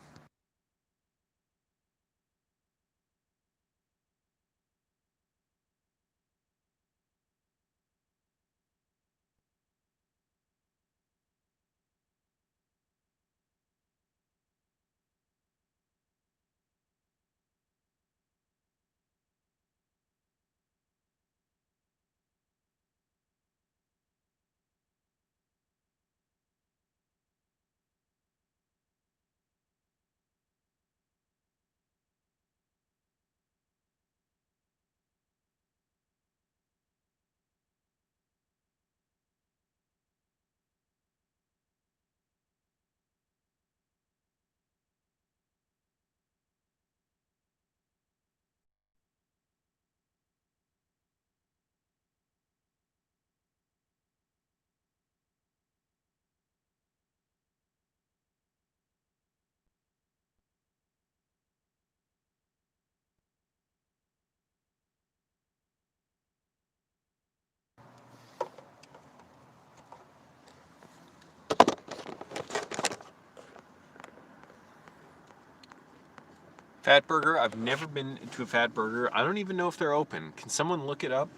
Fat Burger, I've never been to a Fat Burger. I don't even know if they're open. Can someone look it up?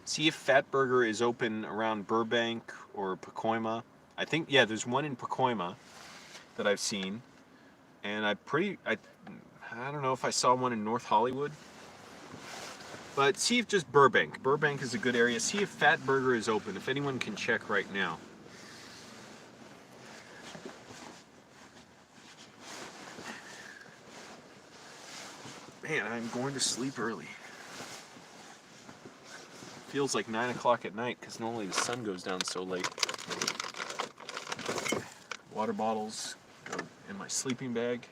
See if Fat Burger is open around Burbank or Pacoima. I think, yeah, there's one in Pacoima that I've seen. And I don't know if I saw one in North Hollywood. But see if just Burbank. Burbank is a good area. See if Fat Burger is open, if anyone can check right now. Man, I'm going to sleep early. Feels like 9 o'clock at night because normally the sun goes down so late. Water bottles go in my sleeping bag.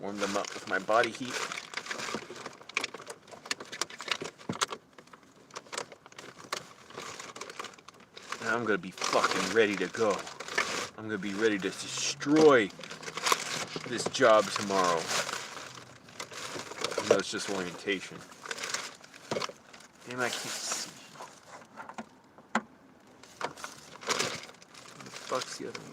Warm them up with my body heat. Now I'm gonna be fucking ready to go. I'm gonna be ready to destroy this job tomorrow. Even though it's just orientation. Damn, I can't see. Where the fuck's the other one?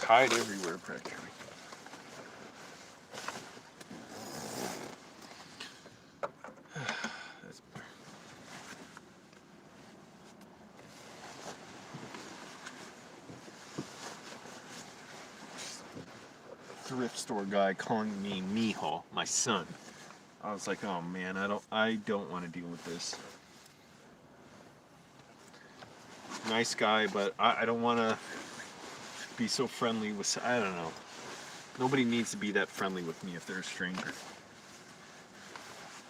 tied everywhere practically. Thrift store guy calling me Mijo, my son. I was like, oh man, I don't want to deal with this. Nice guy, but I don't want to be so friendly with, I don't know. Nobody needs to be that friendly with me if they're a stranger.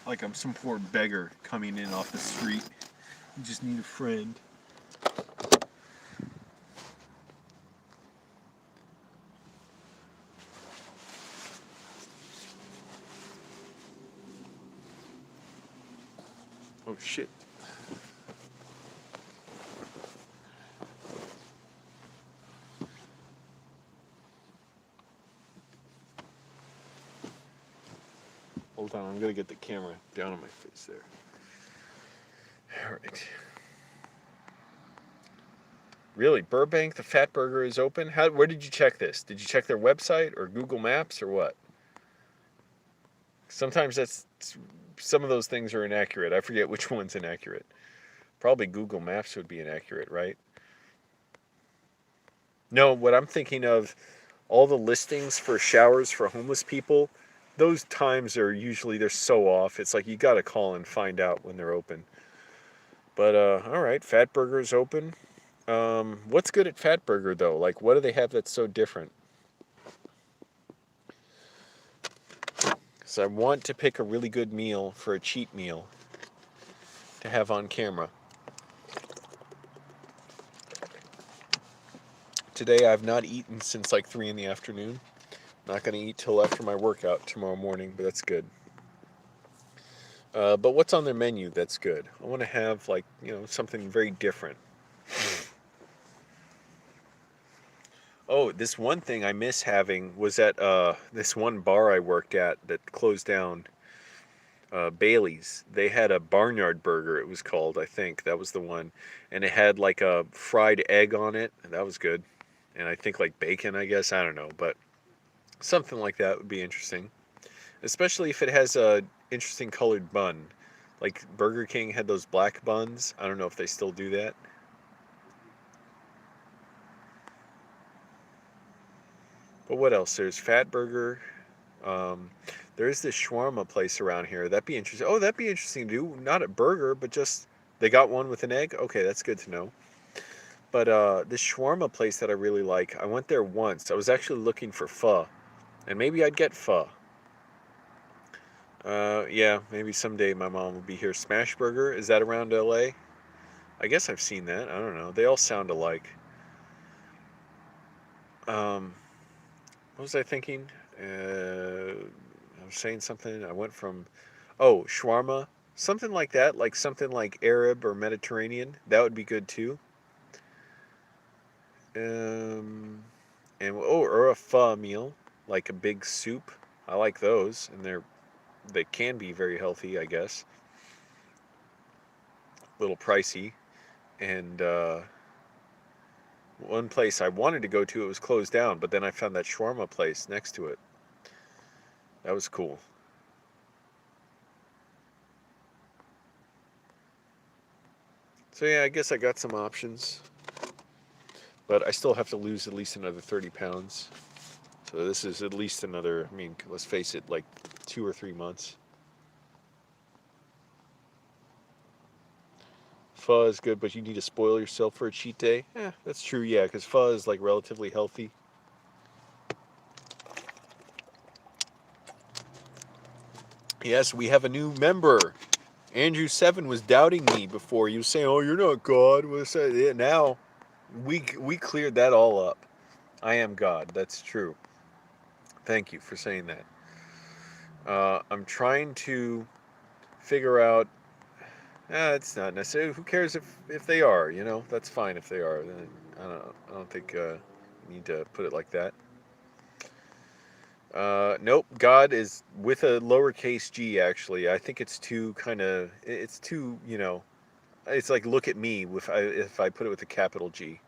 Like I'm some poor beggar coming in off the street. You just need a friend. Oh shit. Hold on, I'm gonna get the camera down on my face there. Alright. Really, Burbank, the Fat Burger is open? Where did you check this? Did you check their website or Google Maps or what? Sometimes some of those things are inaccurate. I forget which one's inaccurate. Probably Google Maps would be inaccurate, right? No, what I'm thinking of, all the listings for showers for homeless people, those times are usually, they're so off. It's like you got to call and find out when they're open. But, all right, Fat Burger's open. What's good at Fat Burger, though? Like, what do they have that's so different? So I want to pick a really good meal for a cheat meal to have on camera. Today I've not eaten since like 3 in the afternoon. Not going to eat till after my workout tomorrow morning, but that's good. But what's on their menu that's good? I want to have like, something very different. Oh, this one thing I miss having was at this one bar I worked at that closed down, Bailey's. They had a barnyard burger, it was called, I think. That was the one. And it had like a fried egg on it, and that was good. And I think like bacon, I guess. I don't know, but something like that would be interesting. Especially if it has a interesting colored bun. Like Burger King had those black buns. I don't know if they still do that. But what else? There's Fat Burger. There's this shawarma place around here. That'd be interesting. Oh, that'd be interesting to do. Not a burger, but just they got one with an egg. Okay, that's good to know. But this shawarma place that I really like, I went there once. I was actually looking for pho, and maybe I'd get pho. Yeah, maybe someday my mom will be here. Smash Burger, is that around LA? I guess I've seen that. I don't know. They all sound alike. Um, what was I thinking? I was saying something. I went from, oh, shawarma, something like that, like something like Arab or Mediterranean. That would be good too. Um, or a pho meal, like a big soup. I like those, and they can be very healthy, I guess. A little pricey, and one place I wanted to go to, it was closed down, but then I found that shawarma place next to it. That was cool. So yeah, I guess I got some options, but I still have to lose at least another 30 pounds. So this is at least another, I mean, let's face it, like 2 or 3 months. Pho is good, but you need to spoil yourself for a cheat day. That's true, yeah, because pho is like relatively healthy. Yes, we have a new member. Andrew 7 was doubting me before. He was saying, "Oh, you're not God." Yeah, now we cleared that all up. I am God. That's true. Thank you for saying that. I'm trying to figure out. It's not necessary. Who cares if they are? That's fine if they are. I don't think you need to put it like that. Nope. God is with a lowercase g. Actually, I think it's too kind of. It's too. It's like look at me if I put it with a capital G.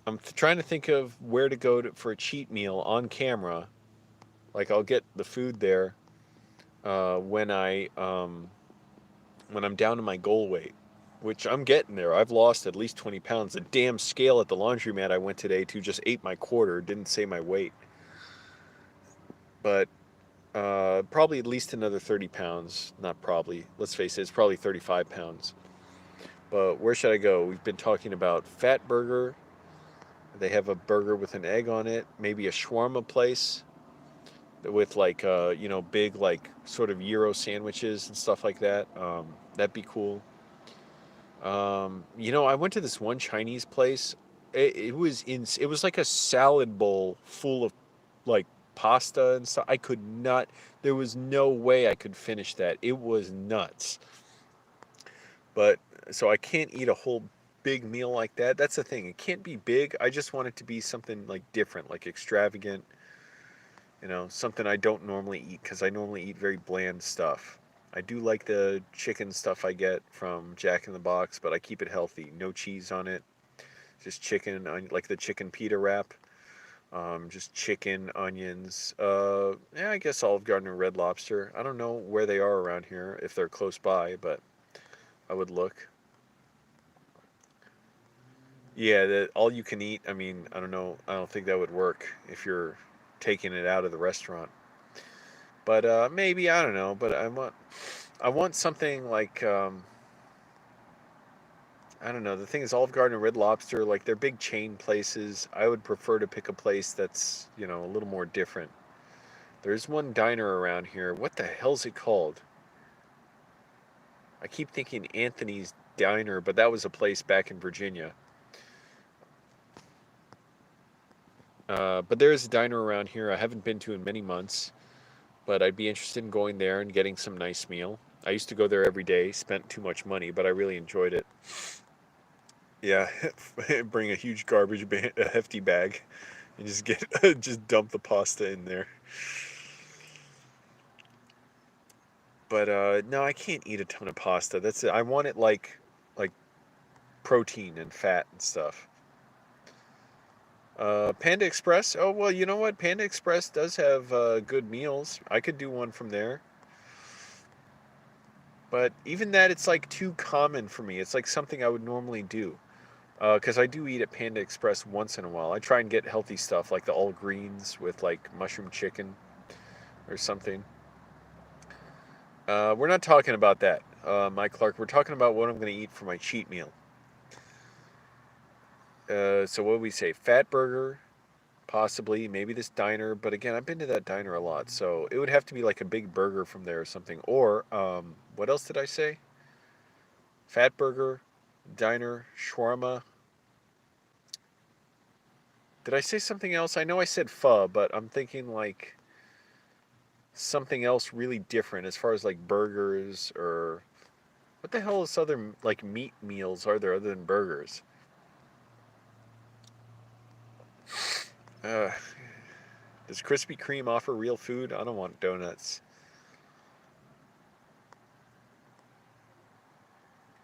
I'm trying to think of where to go for a cheat meal on camera. Like I'll get the food there when when I'm down to my goal weight, which I'm getting there. I've lost at least 20 pounds. The damn scale at the laundromat I went today to just ate my quarter, didn't say my weight. But probably at least another 30 pounds. Not probably. Let's face it, it's probably 35 pounds. But where should I go? We've been talking about Fat Burger. They have a burger with an egg on it. Maybe a shawarma place with like big like sort of gyro sandwiches and stuff like that. That'd be cool. I went to this one Chinese place. It was like a salad bowl full of like pasta and stuff. I could not. There was no way I could finish that. It was nuts. But so I can't eat a whole big meal like that. That's the thing. It can't be big. I just want it to be something like different, like extravagant. Something I don't normally eat because I normally eat very bland stuff. I do like the chicken stuff I get from Jack in the Box, but I keep it healthy. No cheese on it. Just chicken, like the chicken pita wrap. Just chicken, onions. Yeah, I guess Olive Garden or Red Lobster. I don't know where they are around here, if they're close by, but I would look. Yeah, the all you can eat. I mean, I don't know. I don't think that would work if you're taking it out of the restaurant. But maybe I don't know. But I want something like I don't know. The thing is, Olive Garden and Red Lobster, like they're big chain places. I would prefer to pick a place that's a little more different. There's one diner around here. What the hell's it called? I keep thinking Anthony's Diner, but that was a place back in Virginia. But there is a diner around here I haven't been to in many months, but I'd be interested in going there and getting some nice meal. I used to go there every day, spent too much money, but I really enjoyed it. Yeah, bring a huge a hefty bag, and just get just dump the pasta in there. But no, I can't eat a ton of pasta. That's it. I want it like protein and fat and stuff. Panda Express. Oh well, you know what? Panda Express does have good meals. I could do one from there. But even that, it's like too common for me. It's like something I would normally do. Because I do eat at Panda Express once in a while. I try and get healthy stuff like the all greens with like mushroom chicken or something. We're not talking about that, Mike Clark. We're talking about what I'm going to eat for my cheat meal. So what do we say? Fat burger, possibly. Maybe this diner. But again, I've been to that diner a lot. So it would have to be like a big burger from there or something. Or, what else did I say? Fat burger, diner, shawarma. Did I say something else? I know I said pho, but I'm thinking like something else really different as far as like burgers or what the hell is other like meat meals are there other than burgers? Uh, does Krispy Kreme offer real food? I don't want donuts.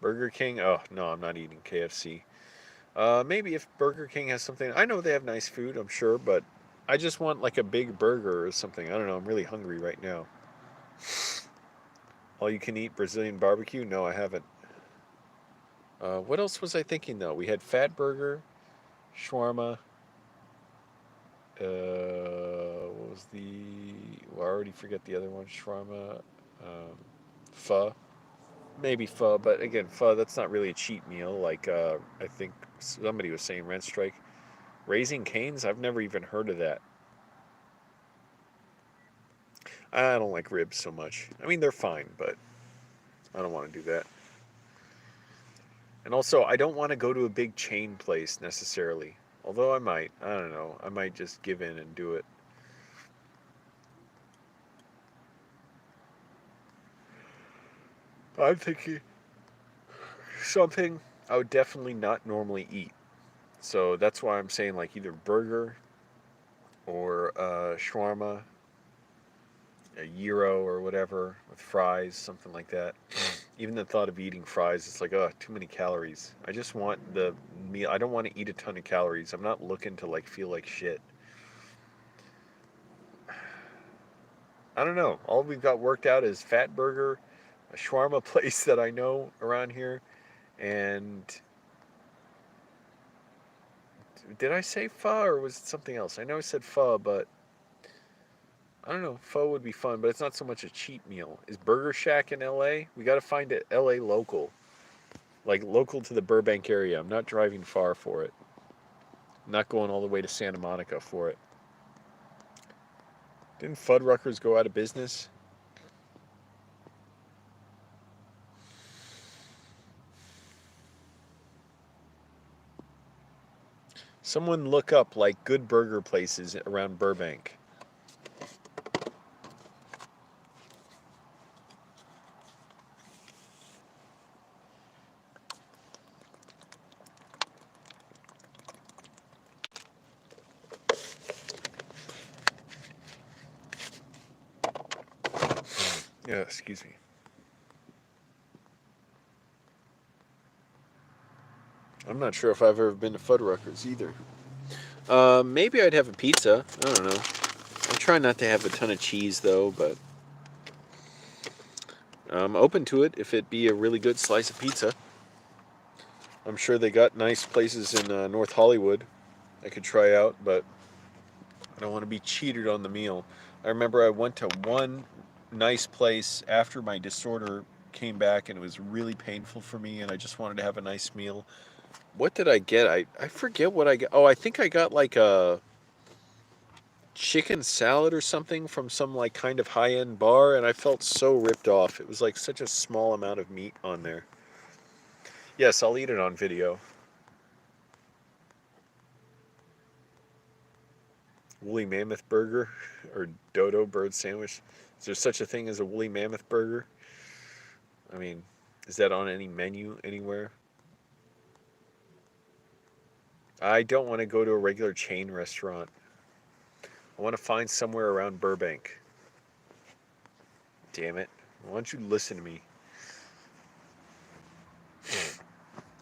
Burger King? Oh no, I'm not eating KFC. Maybe if Burger King has something, I know they have nice food, I'm sure, but I just want like a big burger or something. I don't know. I'm really hungry right now. All you can eat Brazilian barbecue? No, I haven't. What else was I thinking though? We had fat burger, shawarma. What was the? Well, I already forget the other one. Shawarma, pho. Maybe pho, but again, pho. That's not really a cheat meal. Like I think somebody was saying rent strike. Raising Cane's. I've never even heard of that. I don't like ribs so much. I mean, they're fine, but I don't want to do that. And also, I don't want to go to a big chain place necessarily. Although I might. I don't know. I might just give in and do it. I'm thinking something I would definitely not normally eat. So that's why I'm saying like either burger or shawarma, a gyro or whatever with fries, something like that. Even the thought of eating fries, it's like, oh, too many calories. I just want the meal. I don't want to eat a ton of calories. I'm not looking to like feel like shit. I don't know. All we've got worked out is Fat Burger, a shawarma place that I know around here, and did I say pho or was it something else? I know I said pho, but I don't know. Pho would be fun, but it's not so much a cheap meal. Is Burger Shack in LA? We got to find it LA local, like local to the Burbank area. I'm not driving far for it. I'm not going all the way to Santa Monica for it. Didn't Fuddruckers go out of business? Someone look up like good burger places around Burbank. Yeah, excuse me. I'm not sure if I've ever been to Fuddruckers either. Maybe I'd have a pizza. I don't know. I try not to have a ton of cheese though, but I'm open to it if it be a really good slice of pizza. I'm sure they got nice places in North Hollywood I could try out, but I don't want to be cheated on the meal. I remember I went to one nice place after my disorder came back and it was really painful for me and I just wanted to have a nice meal. What did I get? I forget what I got. Oh, I think I got like a chicken salad or something from some like kind of high-end bar and I felt so ripped off. It was like such a small amount of meat on there. Yes, I'll eat it on video. Woolly mammoth burger or dodo bird sandwich. Is there such a thing as a woolly mammoth burger? I mean, is that on any menu anywhere? I don't want to go to a regular chain restaurant. I want to find somewhere around Burbank. Damn it. Why don't you listen to me?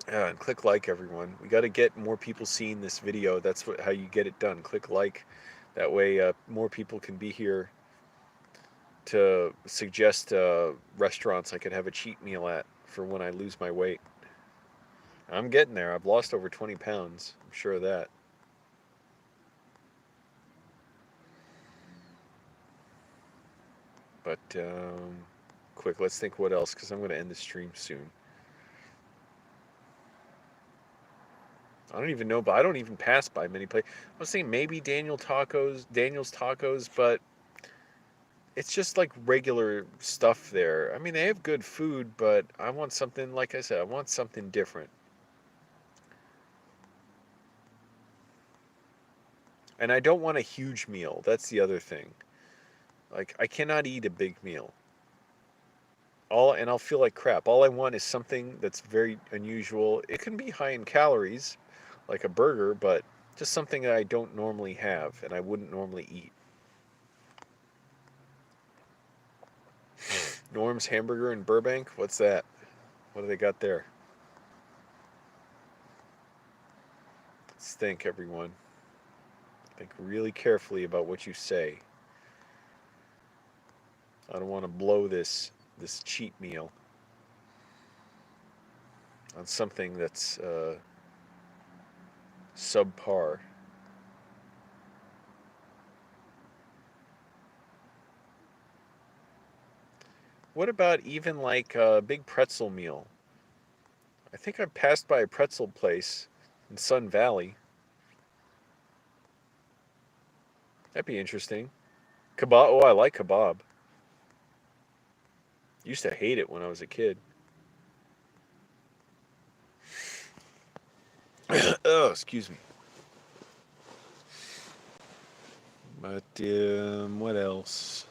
And click like, everyone. We got to get more people seeing this video. That's how you get it done. Click like. That way more people can be here to suggest restaurants I could have a cheat meal at for when I lose my weight. I'm getting there. I've lost over 20 pounds. I'm sure of that. But quick, let's think what else, because I'm going to end the stream soon. I don't even know, but I don't even pass by many places. I was thinking maybe Daniel's Tacos, but it's just like regular stuff there. I mean, they have good food, but I want something, like I said, I want something different. And I don't want a huge meal. That's the other thing. Like, I cannot eat a big meal. And I'll feel like crap. All I want is something that's very unusual. It can be high in calories, like a burger, but just something that I don't normally have and I wouldn't normally eat. Norm's Hamburger in Burbank? What's that? What do they got there? Let's think, everyone. Think really carefully about what you say. I don't want to blow this cheat meal on something that's subpar. What about even like a big pretzel meal? I think I passed by a pretzel place in Sun Valley. That'd be interesting. Kebab. Oh, I like kebab. Used to hate it when I was a kid. Oh, excuse me. But what else?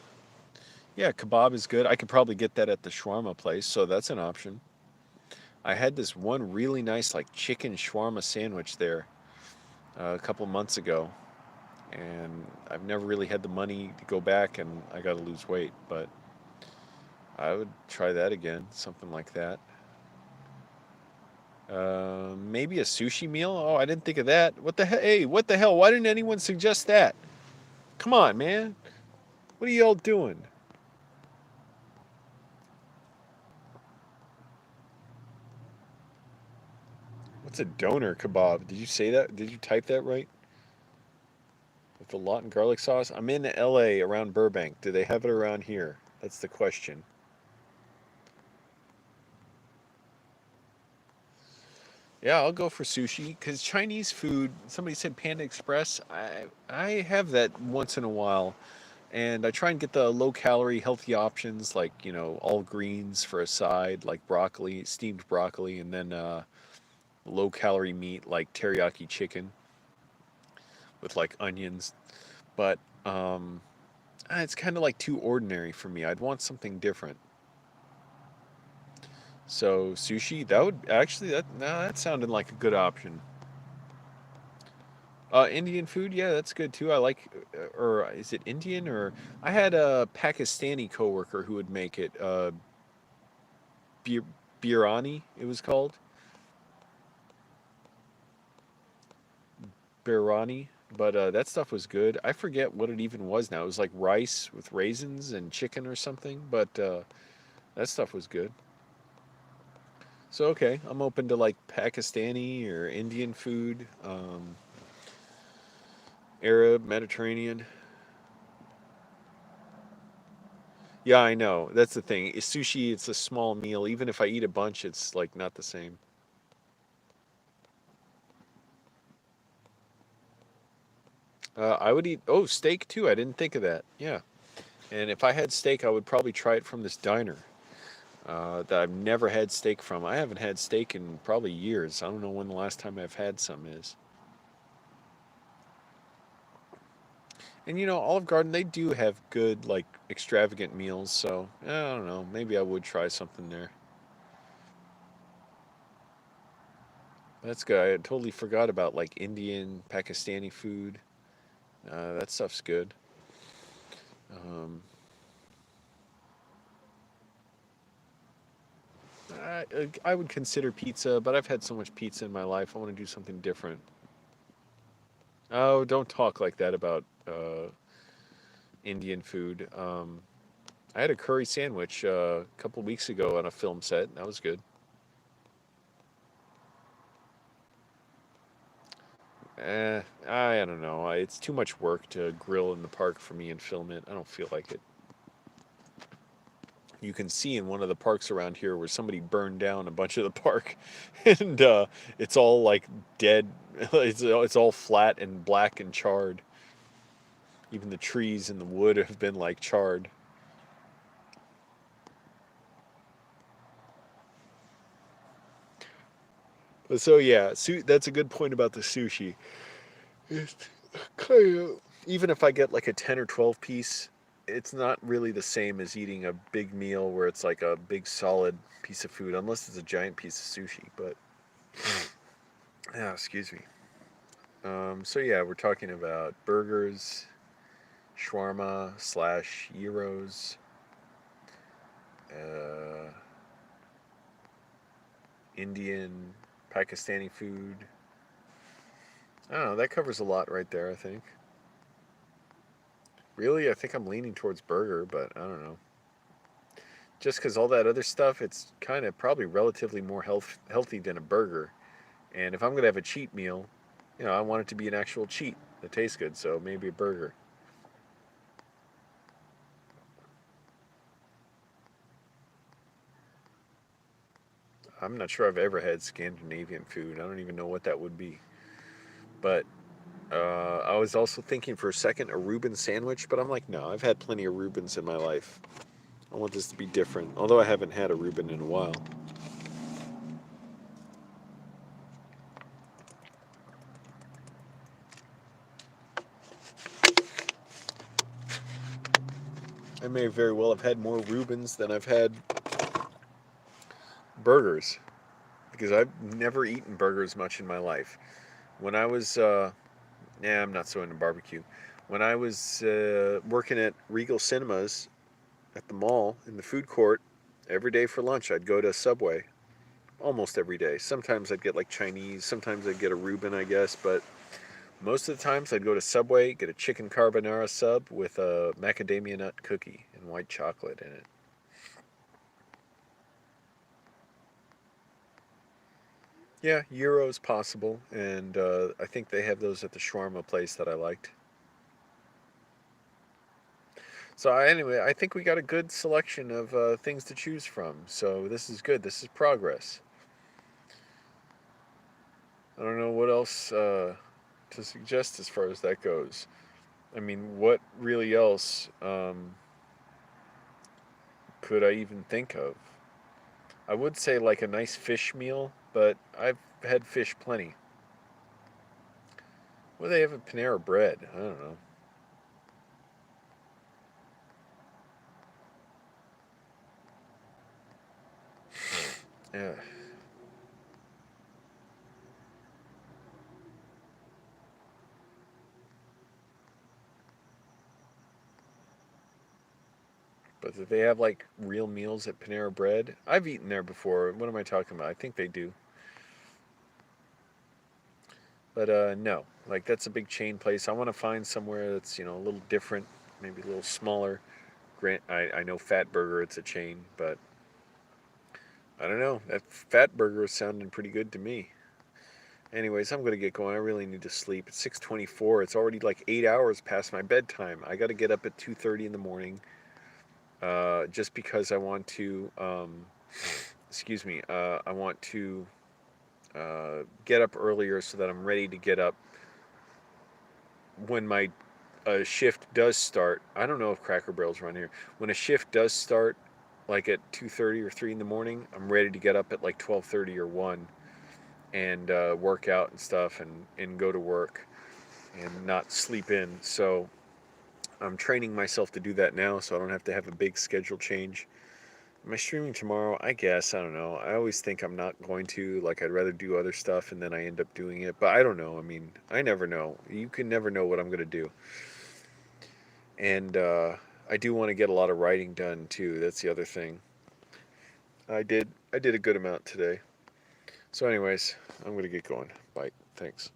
Yeah, kebab is good. I could probably get that at the shawarma place, so that's an option. I had this one really nice like chicken shawarma sandwich there a couple months ago, and I've never really had the money to go back, and I got to lose weight. But I would try that again, something like that. Maybe a sushi meal. Oh, I didn't think of that. What the hell? Hey, what the hell? Why didn't anyone suggest that? Come on, man. What are y'all doing? What's a doner kebab? Did you say that? Did you type that right? With the lot and garlic sauce? I'm in LA around Burbank. Do they have it around here? That's the question. Yeah, I'll go for sushi because Chinese food. Somebody said Panda Express. I have that once in a while, and I try and get the low calorie, healthy options like all greens for a side, like broccoli, steamed broccoli, and then low calorie meat like teriyaki chicken with like onions. But it's kind of like too ordinary for me. I'd want something different. So sushi, that would actually that sounded like a good option. Indian food, yeah, that's good too. I like, or is it Indian or I had a Pakistani coworker who would make it. Bir, biryani, it was called biryani, but that stuff was good. I forget what it even was now. It was like rice with raisins and chicken or something, but that stuff was good. So okay, I'm open to like Pakistani or Indian food, Arab, Mediterranean. Yeah, I know. That's the thing. Sushi, it's a small meal. Even if I eat a bunch, it's like not the same. I would eat steak too. I didn't think of that. Yeah, and if I had steak, I would probably try it from this diner that I've never had steak from. I haven't had steak in probably years. I don't know when the last time I've had some is. And Olive Garden, they do have good like extravagant meals. So I don't know. Maybe I would try something there. That's good. I totally forgot about like Indian, Pakistani food. That stuff's good. Um, I would consider pizza, but I've had so much pizza in my life. I want to do something different. Oh, don't talk like that about Indian food. I had a curry sandwich a couple weeks ago on a film set. That was good. I don't know. It's too much work to grill in the park for me and film it. I don't feel like it. You can see in one of the parks around here where somebody burned down a bunch of the park, and it's all like dead. It's all flat and black and charred. Even the trees and the wood have been like charred. So yeah, that's a good point about the sushi. It's kind of, even if I get like a 10 or 12 piece, it's not really the same as eating a big meal where it's like a big solid piece of food, unless it's a giant piece of sushi. But yeah, excuse me. So yeah, we're talking about burgers, shawarma slash gyros, uh, Indian, Pakistani food. I don't know. That covers a lot right there. I think. Really, I think I'm leaning towards burger, but I don't know. Just because all that other stuff, it's kind of probably relatively more healthy than a burger. And if I'm gonna have a cheat meal, I want it to be an actual cheat that tastes good. So maybe a burger. I'm not sure I've ever had Scandinavian food. I don't even know what that would be. But I was also thinking for a second a Reuben sandwich, but I'm like, no, I've had plenty of Reubens in my life. I want this to be different. Although I haven't had a Reuben in a while. I may very well have had more Reubens than I've had burgers because I've never eaten burgers much in my life. When I was, I'm not so into barbecue. When I was working at Regal Cinemas, at the mall in the food court every day for lunch. I'd go to Subway almost every day. Sometimes I'd get like Chinese, sometimes I'd get a Reuben, I guess, but most of the times I'd go to Subway, get a chicken carbonara sub with a macadamia nut cookie and white chocolate in it. Yeah, Euro's possible, and I think they have those at the shawarma place that I liked. So anyway, I think we got a good selection of things to choose from. So this is good. This is progress. I don't know what else to suggest as far as that goes. I mean, what really else could I even think of? I would say like a nice fish meal, but I've had fish plenty. What do they have at Panera Bread? I don't know. Yeah. But do they have like real meals at Panera Bread? I've eaten there before. What am I talking about? I think they do. But no, like that's a big chain place. I want to find somewhere that's a little different, maybe a little smaller. Grant, I know Fat Burger, it's a chain, but I don't know. That Fat Burger is sounding pretty good to me. Anyways, I'm gonna get going. I really need to sleep. It's 6:24. It's already like 8 hours past my bedtime. I got to get up at 2:30 in the morning, just because I want to. Excuse me. I want to get up earlier so that I'm ready to get up when my shift does start. I don't know if Cracker Barrel's run here. When a shift does start, like at 2:30 or 3 in the morning, I'm ready to get up at like 12:30 or 1 and work out and stuff and go to work and not sleep in. So I'm training myself to do that now so I don't have to have a big schedule change. Am I streaming tomorrow? I guess. I don't know. I always think I'm not going to. Like, I'd rather do other stuff and then I end up doing it. But I don't know. I mean, I never know. You can never know what I'm going to do. And I do want to get a lot of writing done too. That's the other thing. I did a good amount today. So anyways, I'm going to get going. Bye. Thanks.